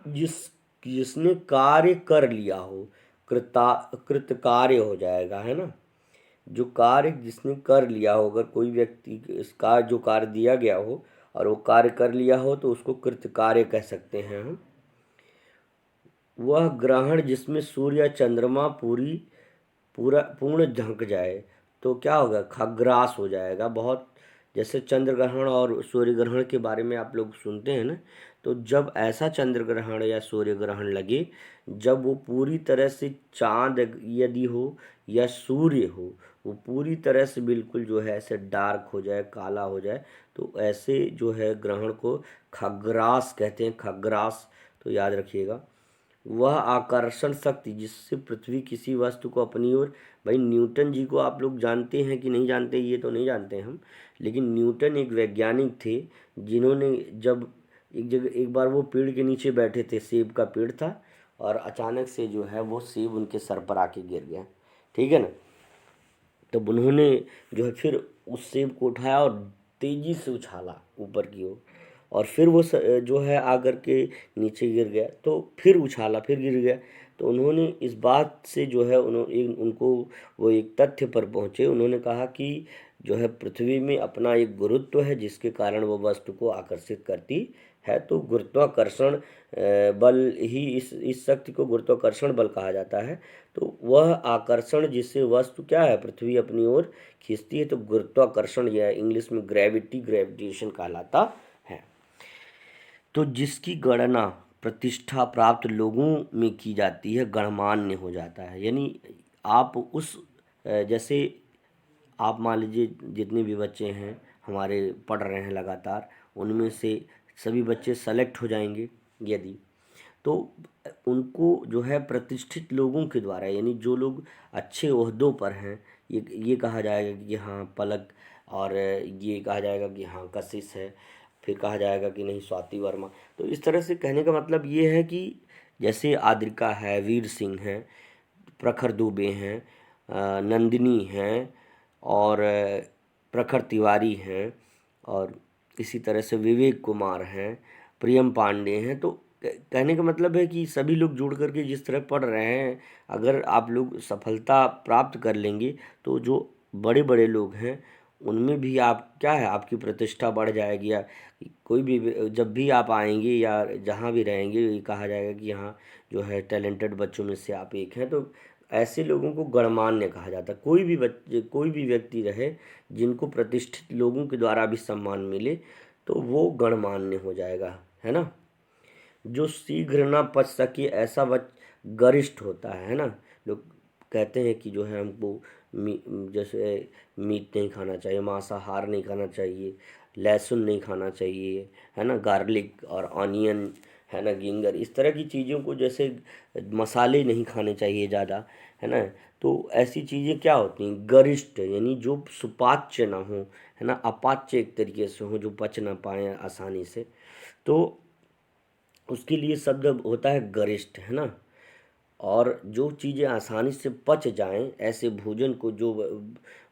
Speaker 1: जिसने कार्य कर लिया हो, कृतकार्य हो जाएगा, है ना। जो कार्य जिसने कर लिया हो, अगर कोई व्यक्ति इसका जो कार्य दिया गया हो और वो कार्य कर लिया हो तो उसको कृतकार्य कह सकते हैं हम। वह ग्रहण जिसमें सूर्य या चंद्रमा पूर्ण ढक जाए तो क्या होगा, खग्रास हो जाएगा। बहुत, जैसे चंद्र ग्रहण और सूर्य ग्रहण के बारे में आप लोग सुनते हैं ना, तो जब ऐसा चंद्र ग्रहण या सूर्य ग्रहण लगे, जब वो पूरी तरह से चांद यदि हो या सूर्य हो, वो पूरी तरह से बिल्कुल जो है ऐसे डार्क हो जाए, काला हो जाए, तो ऐसे जो है ग्रहण को खग्रास कहते हैं, खग्रास, तो याद रखिएगा। वह आकर्षण शक्ति जिससे पृथ्वी किसी वस्तु को अपनी ओर, भाई न्यूटन जी को आप लोग जानते हैं कि नहीं जानते, ये तो नहीं जानते हम, लेकिन न्यूटन एक वैज्ञानिक थे जिन्होंने जब एक जगह एक बार वो पेड़ के नीचे बैठे थे, सेब का पेड़ था, और अचानक से जो है वो सेब उनके सर पर आके गिर गया, ठीक है ना। तब उन्होंने जो है फिर उस सेब को उठाया और तेजी से उछाला ऊपर की ओर, और फिर वो जो है आकर के नीचे गिर गया, तो फिर उछाला, फिर गिर गया। तो उन्होंने इस बात से जो है उनको वो एक तथ्य पर पहुँचे, उन्होंने कहा कि जो है पृथ्वी में अपना एक गुरुत्व है जिसके कारण वो वस्तु को आकर्षित करती है। तो गुरुत्वाकर्षण बल ही इस शक्ति को गुरुत्वाकर्षण बल कहा जाता है। तो वह आकर्षण जिससे वस्तु क्या है पृथ्वी अपनी ओर खींचती है, तो गुरुत्वाकर्षण या इंग्लिश में ग्रेविटेशन कहलाता है। तो जिसकी गणना प्रतिष्ठा प्राप्त लोगों में की जाती है गणमान्य हो जाता है। यानी आप उस जैसे आप मान लीजिए जितने भी बच्चे हैं हमारे पढ़ रहे हैं लगातार, उनमें से सभी बच्चे सेलेक्ट हो जाएंगे यदि, तो उनको जो है प्रतिष्ठित लोगों के द्वारा, यानी जो लोग अच्छे ओहदों पर हैं, ये कहा जाएगा कि हाँ पलक, और ये कहा जाएगा कि हाँ कशिश है, फिर कहा जाएगा कि नहीं स्वाति वर्मा। तो इस तरह से कहने का मतलब ये है कि जैसे आद्रिका है, वीर सिंह हैं, प्रखर दुबे हैं, नंदिनी हैं, और प्रखर तिवारी हैं, और इसी तरह से विवेक कुमार हैं, प्रियम पांडे हैं। तो कहने का मतलब है कि सभी लोग जुड़ करके जिस तरह पढ़ रहे हैं, अगर आप लोग सफलता प्राप्त कर लेंगे तो जो बड़े बड़े लोग हैं उनमें भी आप क्या है आपकी प्रतिष्ठा बढ़ जाएगी। या कोई भी जब भी आप आएंगे या जहाँ भी रहेंगे ये कहा जाएगा कि हाँ जो है टैलेंटेड बच्चों में से आप एक हैं। तो ऐसे लोगों को गणमान्य कहा जाता है। कोई भी बच्चे, कोई भी व्यक्ति रहे जिनको प्रतिष्ठित लोगों के द्वारा भी सम्मान मिले तो वो गणमान्य हो जाएगा, है ना। जो शीघ्र ना पच सके ऐसा गरिष्ठ होता है ना। लोग कहते हैं कि जो है हमको जैसे मीट नहीं खाना चाहिए, मांसाहार नहीं खाना चाहिए, लहसुन नहीं खाना चाहिए, है ना, गार्लिक और ऑनियन, है ना, गिंगर, इस तरह की चीज़ों को, जैसे मसाले नहीं खाने चाहिए ज़्यादा, है ना। तो ऐसी चीज़ें क्या होती हैं गरिष्ठ, यानी जो सुपाच्य ना हो, है ना, अपाच्य एक तरीके से हो, जो पच ना पाए आसानी से, तो उसके लिए शब्द होता है गरिष्ठ, है ना। और जो चीज़ें आसानी से पच जाएं, ऐसे भोजन को, जो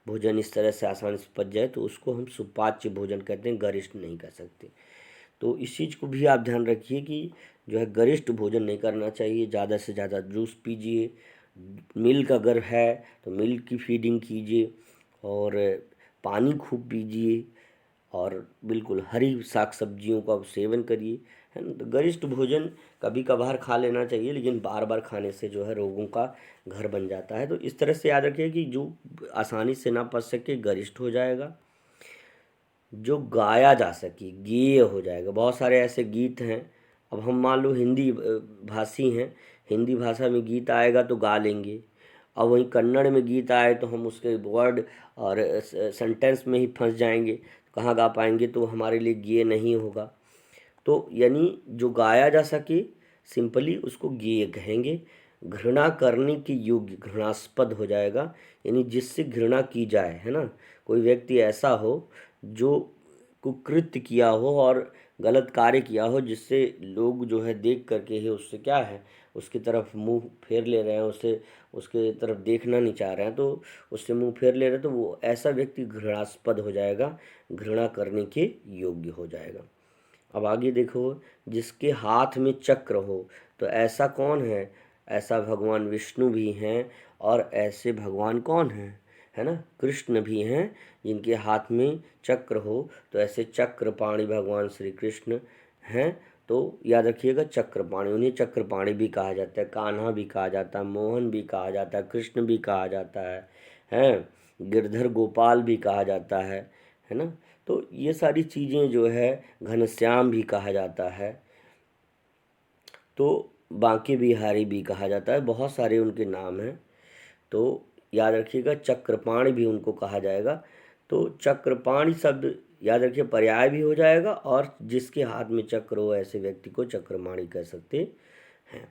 Speaker 1: भोजन इस तरह से आसानी से पच जाए तो उसको हम सुपाच्य भोजन कहते हैं, गरिष्ठ नहीं कह सकते। तो इस चीज़ को भी आप ध्यान रखिए कि जो है गरिष्ठ भोजन नहीं करना चाहिए। ज़्यादा से ज़्यादा जूस पीजिए, मिल्क अगर है तो मिल्क की फीडिंग कीजिए, और पानी खूब पीजिए, और बिल्कुल हरी साग सब्जियों का सेवन करिए, है ना। तो गरिष्ठ भोजन कभी कभार खा लेना चाहिए, लेकिन बार बार खाने से जो है रोगों का घर बन जाता है। तो इस तरह से याद रखिए कि जो आसानी से ना पच सके गरिष्ठ हो जाएगा, जो गाया जा सके गेय हो जाएगा। बहुत सारे ऐसे गीत हैं, अब हम मान लो हिंदी भाषी हैं, हिंदी भाषा में गीत आएगा तो गा लेंगे, और वहीं कन्नड़ में गीत आए तो हम उसके वर्ड और सेंटेंस में ही फंस जाएंगे, तो कहाँ गा पाएंगे, तो हमारे लिए गेय नहीं होगा। तो यानी जो गाया जा सके सिंपली उसको गेय कहेंगे। घृणा करने के योग्य घृणास्पद हो जाएगा, यानी जिससे घृणा की जाए, है ना। कोई व्यक्ति ऐसा हो जो कुकृत्य किया हो और गलत कार्य किया हो, जिससे लोग जो है देख करके ही उससे क्या है उसकी तरफ मुंह फेर ले रहे हैं, उससे उसके तरफ देखना नहीं चाह रहे हैं, तो उससे मुंह फेर ले रहे हैं, तो वो ऐसा व्यक्ति घृणास्पद हो जाएगा, घृणा करने के योग्य हो जाएगा। अब आगे देखो, जिसके हाथ में चक्र हो, तो ऐसा कौन है, ऐसा भगवान विष्णु भी हैं, और ऐसे भगवान कौन हैं, है ना, कृष्ण भी हैं, जिनके हाथ में चक्र हो, तो ऐसे चक्रपाणी भगवान श्री कृष्ण हैं। तो याद रखिएगा चक्रपाणी, उन्हें चक्रपाणी भी कहा जाता है, कान्हा भी कहा जाता है, मोहन भी कहा जाता है, कृष्ण भी कहा जाता है, गिरधर गोपाल भी कहा जाता है ना। तो ये सारी चीज़ें जो है, घनश्याम भी कहा जाता है, तो बांके बिहारी भी कहा जाता है, बहुत सारे उनके नाम हैं। तो याद रखिएगा चक्रपाणी भी उनको कहा जाएगा। तो चक्रपाणी शब्द याद रखिए पर्याय भी हो जाएगा, और जिसके हाथ में चक्र हो ऐसे व्यक्ति को चक्रपाणी कह सकते हैं।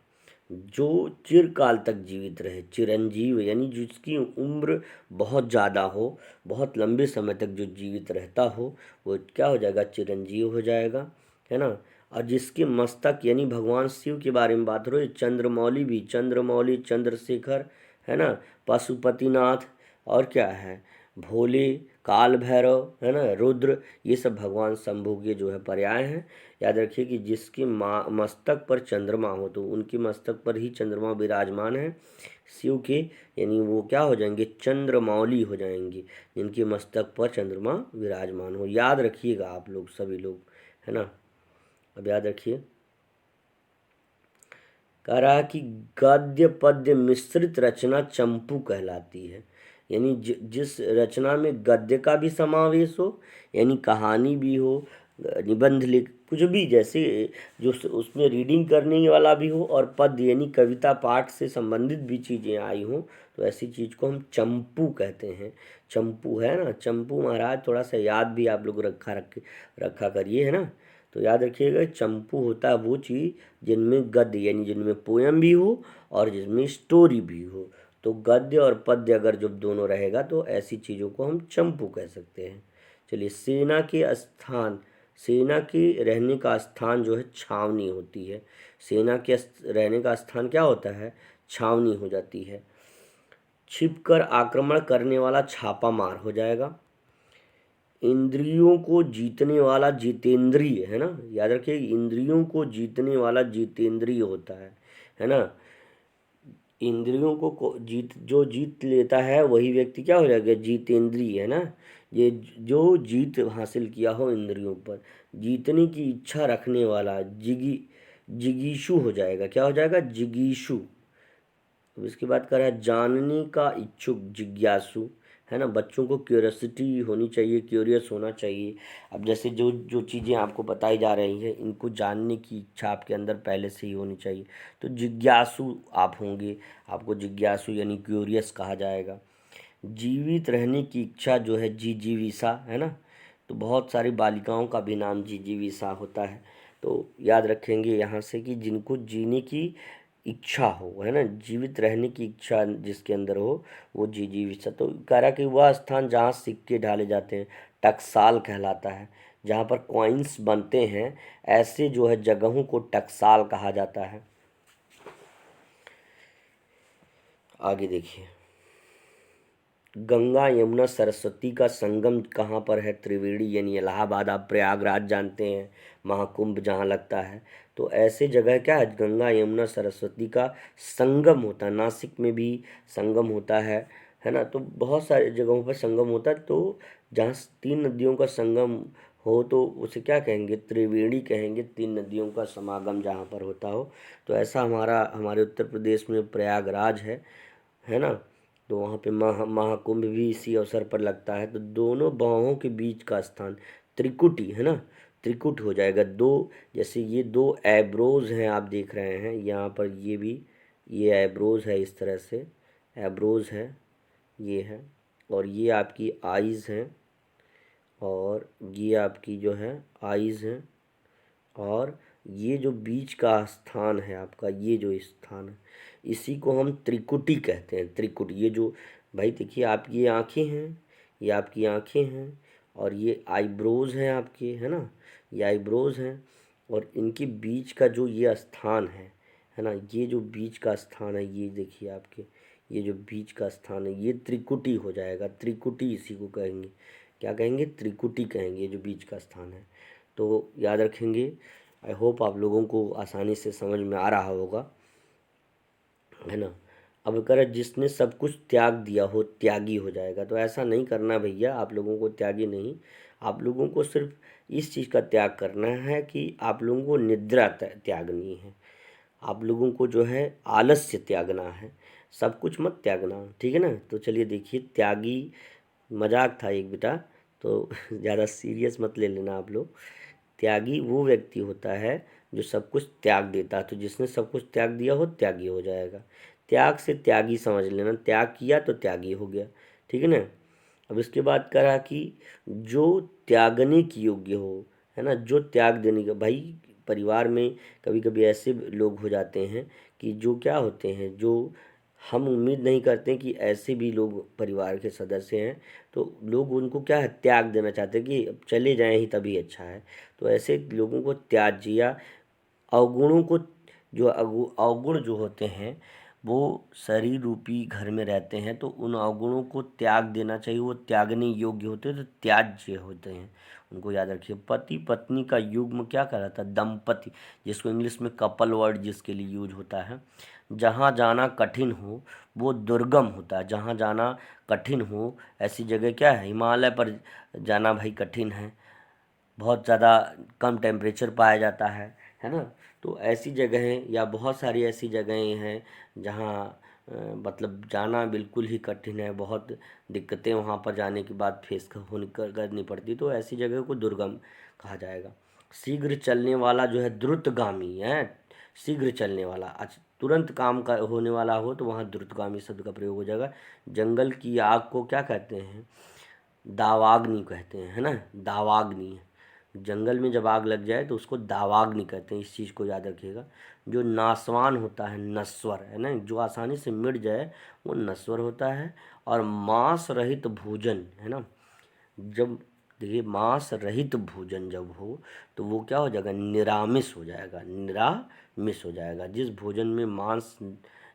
Speaker 1: जो चिरकाल तक जीवित रहे, चिरंजीव, यानी जिसकी उम्र बहुत ज़्यादा हो, बहुत लंबे समय तक जो जीवित रहता हो, वो क्या हो जाएगा, चिरंजीव हो जाएगा, है ना। और जिसके मस्तक, यानी भगवान शिव के बारे में बात हो रही, चंद्रमौली भी, चंद्रमौली, चंद्रशेखर, है ना, पशुपतिनाथ, और क्या है, भोले, काल भैरव, है ना, रुद्र, ये सब भगवान शंभू के जो है पर्याय हैं। याद रखिए कि जिसके मस्तक पर चंद्रमा हो तो उनके मस्तक पर ही चंद्रमा विराजमान है। शिव के यानी वो क्या हो जाएंगे, चंद्रमौली हो जाएंगे, जिनके मस्तक पर चंद्रमा विराजमान हो। याद रखिएगा आप लोग सभी लोग, है ना। अब याद रखिए, कह रहा है कि गद्य पद्य मिश्रित रचना चंपू कहलाती है। यानी जिस रचना में गद्य का भी समावेश हो, यानी कहानी भी हो, निबंध लिख कुछ भी, जैसे जो उसमें रीडिंग करने वाला भी हो, और पद्य यानी कविता पाठ से संबंधित भी चीज़ें आई हों, तो ऐसी चीज़ को हम चंपू कहते हैं। चंपू है ना, चंपू महाराज, थोड़ा सा याद भी आप लोग रखा करिए, है ना। तो याद रखिएगा, चंपू होता है वो चीज़ जिनमें गद्य यानी जिनमें पोयम भी हो और जिसमें स्टोरी भी हो। तो गद्य और पद्य अगर जब दोनों रहेगा तो ऐसी चीज़ों को हम चंपू कह सकते हैं। चलिए, सेना के रहने का स्थान जो है छावनी होती है। सेना के रहने का स्थान क्या होता है, छावनी हो जाती है। छिपकर आक्रमण करने वाला छापा मार हो जाएगा। इंद्रियों को जीतने वाला जितेंद्रिय, है ना, याद रखिए, इंद्रियों को जीतने वाला जितेंद्रिय होता है ना। इंद्रियों को जीत लेता है वही व्यक्ति क्या हो जाएगा, जितेंद्रिय, है ना। ये जो जीत हासिल किया हो इंद्रियों पर, जीतने की इच्छा रखने वाला जिगीषु हो जाएगा। क्या हो जाएगा, जिगीषु। अब इसके बाद कर रहा है जानने का इच्छुक, जिज्ञासु, है ना। बच्चों को क्यूरियोसिटी होनी चाहिए, क्यूरियस होना चाहिए। अब जैसे जो जो चीज़ें आपको बताई जा रही हैं, इनको जानने की इच्छा आपके अंदर पहले से ही होनी चाहिए, तो जिज्ञासु आप होंगे। आपको जिज्ञासु यानी क्यूरियस कहा जाएगा। जीवित रहने की इच्छा जो है जिजीविषा, है ना। तो बहुत सारी बालिकाओं का भी नाम जिजीविषा होता है। तो याद रखेंगे यहाँ से कि जिनको जीने की इच्छा हो, है ना, जीवित रहने की इच्छा जिसके अंदर हो, वो जिजीविषा। तो कह रहा कि वह स्थान जहाँ सिक्के ढाले जाते हैं टकसाल कहलाता है। जहाँ पर कॉइन्स बनते हैं, ऐसे जो है जगहों को टकसाल कहा जाता है। आगे देखिए, गंगा यमुना सरस्वती का संगम कहाँ पर है, त्रिवेणी यानी इलाहाबाद। आप प्रयागराज जानते हैं, महाकुंभ जहाँ लगता है, तो ऐसे जगह क्या है, गंगा यमुना सरस्वती का संगम होता है। नासिक में भी संगम होता है ना। तो बहुत सारी जगहों पर संगम होता है। तो जहाँ तीन नदियों का संगम हो तो उसे क्या कहेंगे, त्रिवेणी कहेंगे। तीन नदियों का समागम जहाँ पर होता हो, तो ऐसा हमारे उत्तर प्रदेश में प्रयागराज है ना। तो वहाँ पे महाकुंभ भी इसी अवसर पर लगता है। तो दोनों बाहों के बीच का स्थान त्रिकुटी, है ना, त्रिकुट हो जाएगा। दो, जैसे ये दो एब्रोज हैं, आप देख रहे हैं यहाँ पर, ये भी ये एब्रोज है, इस तरह से एब्रोज है, ये है। और ये आपकी आइज़ हैं, और ये आपकी जो है आइज़ हैं, और ये जो बीच का स्थान है आपका, ये जो स्थान है, इसी को हम त्रिकुटी कहते हैं। त्रिकुटी, ये जो भाई देखिए, आपकी ये आँखें हैं, ये आपकी आँखें हैं, और ये आईब्रोज हैं आपके, है ना, ये आईब्रोज हैं, और इनके बीच का जो ये स्थान है ना, ये जो बीच का स्थान है, ये देखिए आपके, ये जो बीच का स्थान है, ये त्रिकुटी हो जाएगा। त्रिकुटी इसी को कहेंगे, क्या कहेंगे, त्रिकुटी कहेंगे, ये जो बीच का स्थान है। तो याद रखेंगे। आई होप आप लोगों को आसानी से समझ में आ रहा होगा, है ना। अब अगर जिसने सब कुछ त्याग दिया हो त्यागी हो जाएगा, तो ऐसा नहीं करना भैया, आप लोगों को त्यागी नहीं, आप लोगों को सिर्फ इस चीज़ का त्याग करना है कि आप लोगों को निद्रा त्यागनी है। आप लोगों को जो है आलस्य त्यागना है, सब कुछ मत त्यागना, ठीक है ना। तो चलिए देखिए, त्यागी मजाक था एक बेटा, तो ज़्यादा सीरियस मत ले लेना आप लोग। त्यागी वो व्यक्ति होता है जो सब कुछ त्याग देता है। तो जिसने सब कुछ त्याग दिया हो त्यागी हो जाएगा। त्याग से त्यागी समझ लेना, त्याग किया तो त्यागी हो गया, ठीक है ना। अब इसके बाद करा कि जो त्यागने की योग्य हो, है ना, जो त्याग देने का, भाई परिवार में कभी कभी ऐसे लोग हो जाते हैं कि जो क्या होते हैं, जो हम उम्मीद नहीं करते कि ऐसे भी लोग परिवार के सदस्य हैं, तो लोग उनको क्या है, त्याग देना चाहते हैं कि अब चले जाएं ही तभी अच्छा है। तो ऐसे लोगों को त्याज्य या अवगुणों को, जो अवगुण जो होते हैं वो शरीर रूपी घर में रहते हैं तो उन अवगुणों को त्याग देना चाहिए। वो त्यागने योग्य होते हैं तो त्याज्य होते हैं, उनको याद रखिए। पति पत्नी का युग्म क्या कहलाता है? दंपति, जिसको इंग्लिश में कपल वर्ड जिसके लिए यूज होता है। जहाँ जाना कठिन हो वो दुर्गम होता है। जहाँ जाना कठिन हो ऐसी जगह क्या है? हिमालय पर जाना भाई कठिन है, बहुत ज़्यादा कम टेम्परेचर पाया जाता है ना। तो ऐसी जगहें या बहुत सारी ऐसी जगहें हैं जहाँ मतलब जाना बिल्कुल ही कठिन है, बहुत दिक्कतें वहाँ पर जाने के बाद फेस होनी करनी पड़ती, तो ऐसी जगह को दुर्गम कहा जाएगा। शीघ्र चलने वाला जो है द्रुतगामी है, शीघ्र चलने वाला, अच्छा तुरंत काम का होने वाला हो तो वहाँ द्रुतगामी शब्द का प्रयोग हो जाएगा। जंगल की आग को क्या कहते हैं? दावाग्नि कहते हैं, है ना, दावाग्नि। जंगल में जब आग लग जाए तो उसको दावाग्नि कहते हैं, इस चीज़ को याद रखिएगा। जो नासवान होता है नश्वर, है ना, जो आसानी से मिट जाए वो नश्वर होता है। और मांस रहित भोजन, है ना, जब देखिए मांस रहित भोजन जब हो तो वो क्या हो जाएगा? निरामिष हो जाएगा, निरामिष हो जाएगा। जिस भोजन में मांस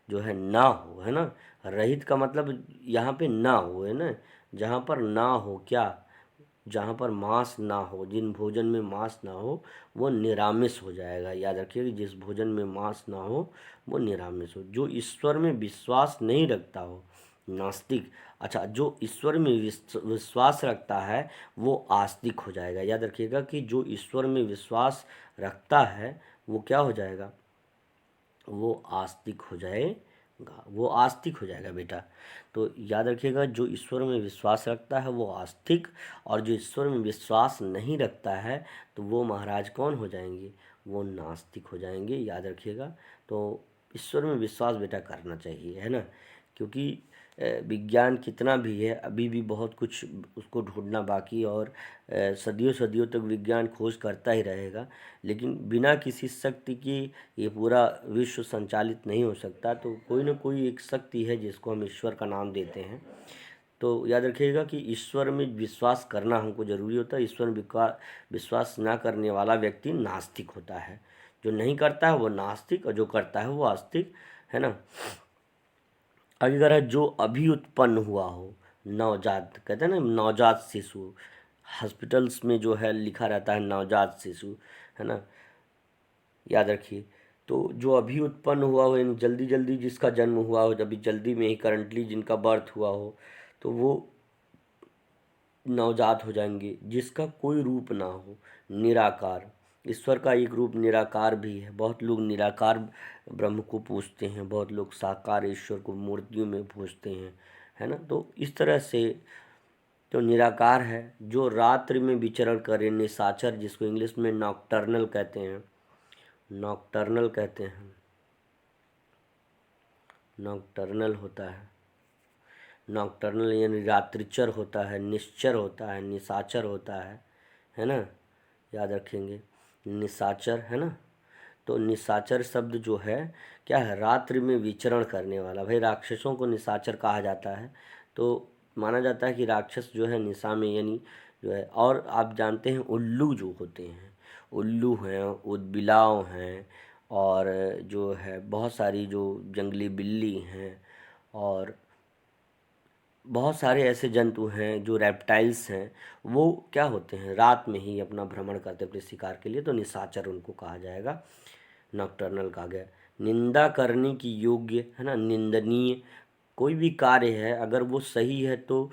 Speaker 1: जो है ना हो, है ना, रहित का मतलब यहाँ पे ना हो, है ना, जहाँ पर ना हो क्या? जहाँ पर मांस ना हो, जिन भोजन में मांस ना हो वो निरामिष हो जाएगा। याद रखिए कि जिस भोजन में मांस ना हो वो निरामिष हो। जो ईश्वर में विश्वास नहीं रखता हो, नास्तिक। अच्छा, जो ईश्वर में विश्वास रखता है वो आस्तिक हो जाएगा। याद रखिएगा कि जो ईश्वर में विश्वास रखता है वो क्या हो जाएगा? वो आस्तिक हो जाएगा, वो आस्तिक हो जाएगा बेटा। तो याद रखिएगा, जो ईश्वर में विश्वास रखता है वो आस्तिक, और जो ईश्वर में विश्वास नहीं रखता है तो वो महाराज कौन हो जाएंगे? वो नास्तिक हो जाएंगे। याद रखिएगा। तो ईश्वर में विश्वास बेटा करना चाहिए, है ना, क्योंकि विज्ञान कितना भी है अभी भी बहुत कुछ उसको ढूंढना बाकी, और सदियों सदियों तक विज्ञान खोज करता ही रहेगा। लेकिन बिना किसी शक्ति की ये पूरा विश्व संचालित नहीं हो सकता। तो कोई ना कोई एक शक्ति है जिसको हम ईश्वर का नाम देते हैं। तो याद रखिएगा कि ईश्वर में विश्वास करना हमको ज़रूरी होता है। ईश्वर में विश्वास ना करने वाला व्यक्ति नास्तिक होता है। जो नहीं करता है वो नास्तिक, और जो करता है वो आस्तिक, है ना। अगर जो अभी उत्पन्न हुआ हो, नवजात कहते हैं ना, नवजात शिशु, हॉस्पिटल्स में जो है लिखा रहता है नवजात शिशु, है ना, याद रखिए। तो जो अभी उत्पन्न हुआ हो, यानी जल्दी जल्दी जिसका जन्म हुआ हो, अभी जल्दी में ही करंटली जिनका बर्थ हुआ हो, तो वो नवजात हो जाएंगे। जिसका कोई रूप ना हो, निराकार, ईश्वर का एक रूप निराकार भी है। बहुत लोग निराकार ब्रह्म को पूजते हैं, बहुत लोग साकार ईश्वर को मूर्तियों में पूजते हैं, है ना। तो इस तरह से तो निराकार है। जो रात्रि में विचरण करे, निशाचर, जिसको इंग्लिश में नॉकटर्नल कहते हैं, नॉकटर्नल कहते हैं, नॉकटर्नल होता है। नॉकटर्नल यानी रात्रिचर होता है, निश्चर होता है, निशाचर होता है ना, याद रखेंगे, निशाचर, है ना। तो निशाचर शब्द जो है क्या है? रात्रि में विचरण करने वाला। भाई राक्षसों को निशाचर कहा जाता है। तो माना जाता है कि राक्षस जो है निशा में, यानी जो है। और आप जानते हैं उल्लू जो होते हैं, उल्लू हैं, उदबिलाव हैं, और जो है बहुत सारी जो जंगली बिल्ली हैं, और बहुत सारे ऐसे जंतु हैं जो रेप्टाइल्स हैं, वो क्या होते हैं? रात में ही अपना भ्रमण करते हैं अपने शिकार के लिए, तो निशाचर उनको कहा जाएगा, नॉकटर्नल कहा गया। निंदा करने की योग्य, है ना, निंदनीय। कोई भी कार्य है अगर वो सही है तो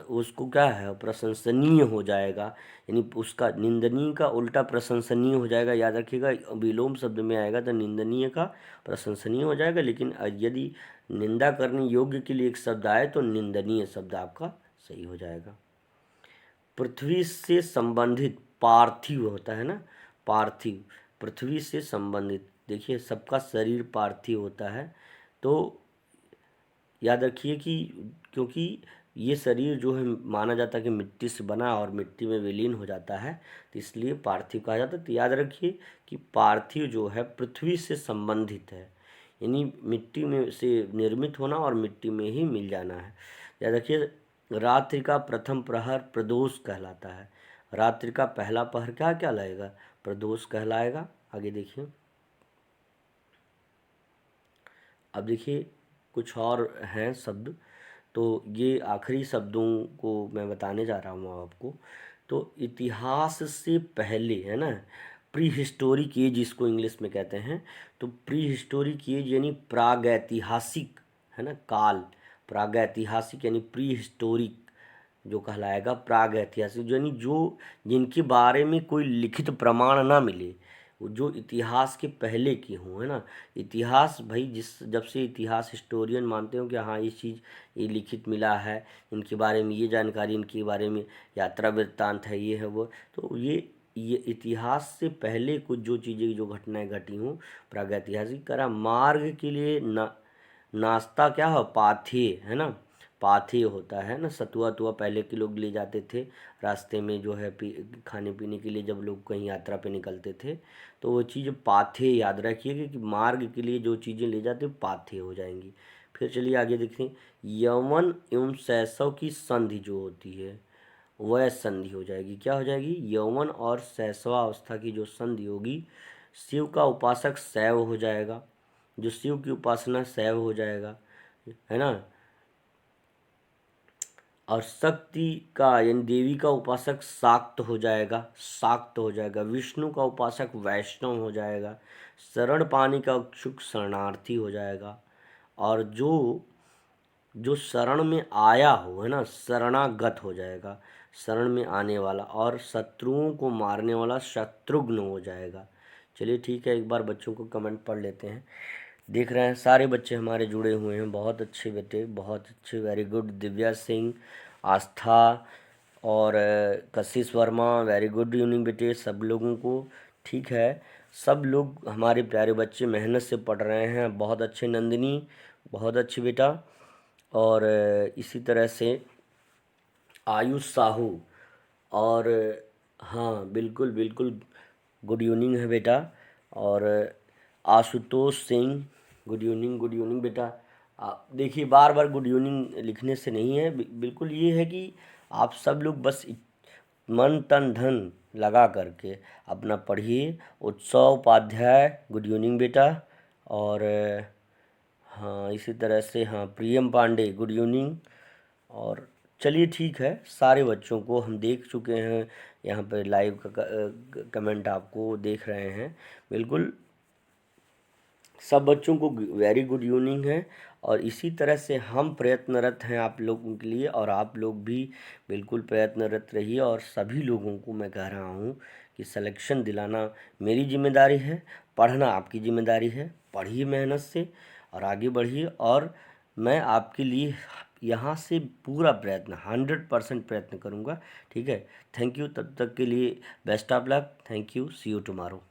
Speaker 1: उसको क्या है? प्रशंसनीय हो जाएगा। यानी उसका निंदनीय का उल्टा प्रशंसनीय हो जाएगा। याद रखिएगा, विलोम शब्द में आएगा तो निंदनीय का प्रशंसनीय हो जाएगा। लेकिन यदि निंदा करने योग्य के लिए एक शब्द आए तो निंदनीय शब्द आपका सही हो जाएगा। पृथ्वी से संबंधित पार्थिव होता है ना, पार्थिव, पृथ्वी से संबंधित। देखिए सबका शरीर पार्थिव होता है। तो याद रखिए कि क्योंकि ये शरीर जो है माना जाता है कि मिट्टी से बना और मिट्टी में विलीन हो जाता है, तो इसलिए पार्थिव कहा जाता है। तो याद रखिए कि पार्थिव जो है पृथ्वी से संबंधित है, यानी मिट्टी में से निर्मित होना और मिट्टी में ही मिल जाना है। याद रखिए, रात्रि का प्रथम प्रहर प्रदोष कहलाता है। रात्रि का पहला पहर क्या कहलाएगा? प्रदोष कहलाएगा। आगे देखिए, अब देखिए कुछ और हैं शब्द, तो ये आखिरी शब्दों को मैं बताने जा रहा हूँ आपको। तो इतिहास से पहले, है ना, प्री हिस्टोरिक एज इसको इंग्लिश में कहते हैं। तो प्री हिस्टोरिक एज यानी प्रागैतिहासिक, है ना, काल। प्रागैतिहासिक यानी प्री हिस्टोरिक जो कहलाएगा, प्रागैतिहासिक यानी जो जिनके बारे में कोई लिखित प्रमाण ना मिले, वो जो इतिहास के पहले की हों, है ना। इतिहास भाई जिस जब से इतिहास हिस्टोरियन मानते हो कि हाँ ये चीज़ ये लिखित मिला है, इनके बारे में ये जानकारी, इनके बारे में यात्रा वृत्तांत है, ये है वो, तो ये इतिहास से पहले कुछ जो चीज़ें जो घटनाएं घटी हों प्रागैतिहासिक करा। मार्ग के लिए नाश्ता क्या हो, पाथेय, है ना, पाथेय होता है ना। सतुआ तुआ पहले के लोग ले जाते थे रास्ते में, जो है खाने पीने के लिए, जब लोग कहीं यात्रा पे निकलते थे, तो वो चीज़ पाथेय याद रखिएगा कि मार्ग के लिए जो चीज़ें ले जाते पाथेय हो जाएंगी। फिर चलिए आगे देखें, यौवन एवं शैशव की संधि जो होती है वह संधि हो जाएगी, क्या हो जाएगी, यौवन और शैशवावस्था की जो संधि होगी, शिव का उपासक शैव हो जाएगा, जो शिव की उपासना शैव हो जाएगा, है ना। और शक्ति का यानी देवी का उपासक शाक्त हो जाएगा, शाक्त हो जाएगा। विष्णु का उपासक वैष्णव हो जाएगा। शरण पाने का इच्छुक शरणार्थी हो जाएगा। और जो जो शरण में आया हो, है ना, शरणागत हो जाएगा, शरण में आने वाला। और शत्रुओं को मारने वाला शत्रुघ्न हो जाएगा। चलिए ठीक है, एक बार बच्चों को कमेंट पढ़ लेते हैं। देख रहे हैं सारे बच्चे हमारे जुड़े हुए हैं, बहुत अच्छे बेटे, बहुत अच्छे, वेरी गुड। दिव्या सिंह, आस्था और कशिश वर्मा, वेरी गुड इवनिंग बेटे सब लोगों को। ठीक है, सब लोग हमारे प्यारे बच्चे मेहनत से पढ़ रहे हैं, बहुत अच्छे। नंदिनी बहुत अच्छी बेटा। और इसी तरह से आयुष साहू, और हाँ बिल्कुल बिल्कुल गुड इवनिंग है बेटा। और आशुतोष सिंह, गुड इवनिंग बेटा। देखिए बार बार गुड इवनिंग लिखने से नहीं है, बिल्कुल ये है कि आप सब लोग बस मन तन धन लगा करके अपना पढ़िए। उत्सव उपाध्याय गुड इवनिंग बेटा। और हाँ इसी तरह से हाँ प्रियम पांडे गुड इवनिंग। और चलिए ठीक है, सारे बच्चों को हम देख चुके हैं, यहाँ पर लाइव का कमेंट आपको देख रहे हैं। बिल्कुल सब बच्चों को वेरी गुड इवनिंग है। और इसी तरह से हम प्रयत्नरत हैं आप लोगों के लिए, और आप लोग भी बिल्कुल प्रयत्नरत रहिए। और सभी लोगों को मैं कह रहा हूँ कि सिलेक्शन दिलाना मेरी जिम्मेदारी है, पढ़ना आपकी जिम्मेदारी है। पढ़िए मेहनत से और आगे बढ़िए, और मैं आपके लिए यहाँ से पूरा प्रयत्न 100% प्रयत्न करूँगा। ठीक है, थैंक यू, तब तक के लिए best of luck, thank you, see you tomorrow.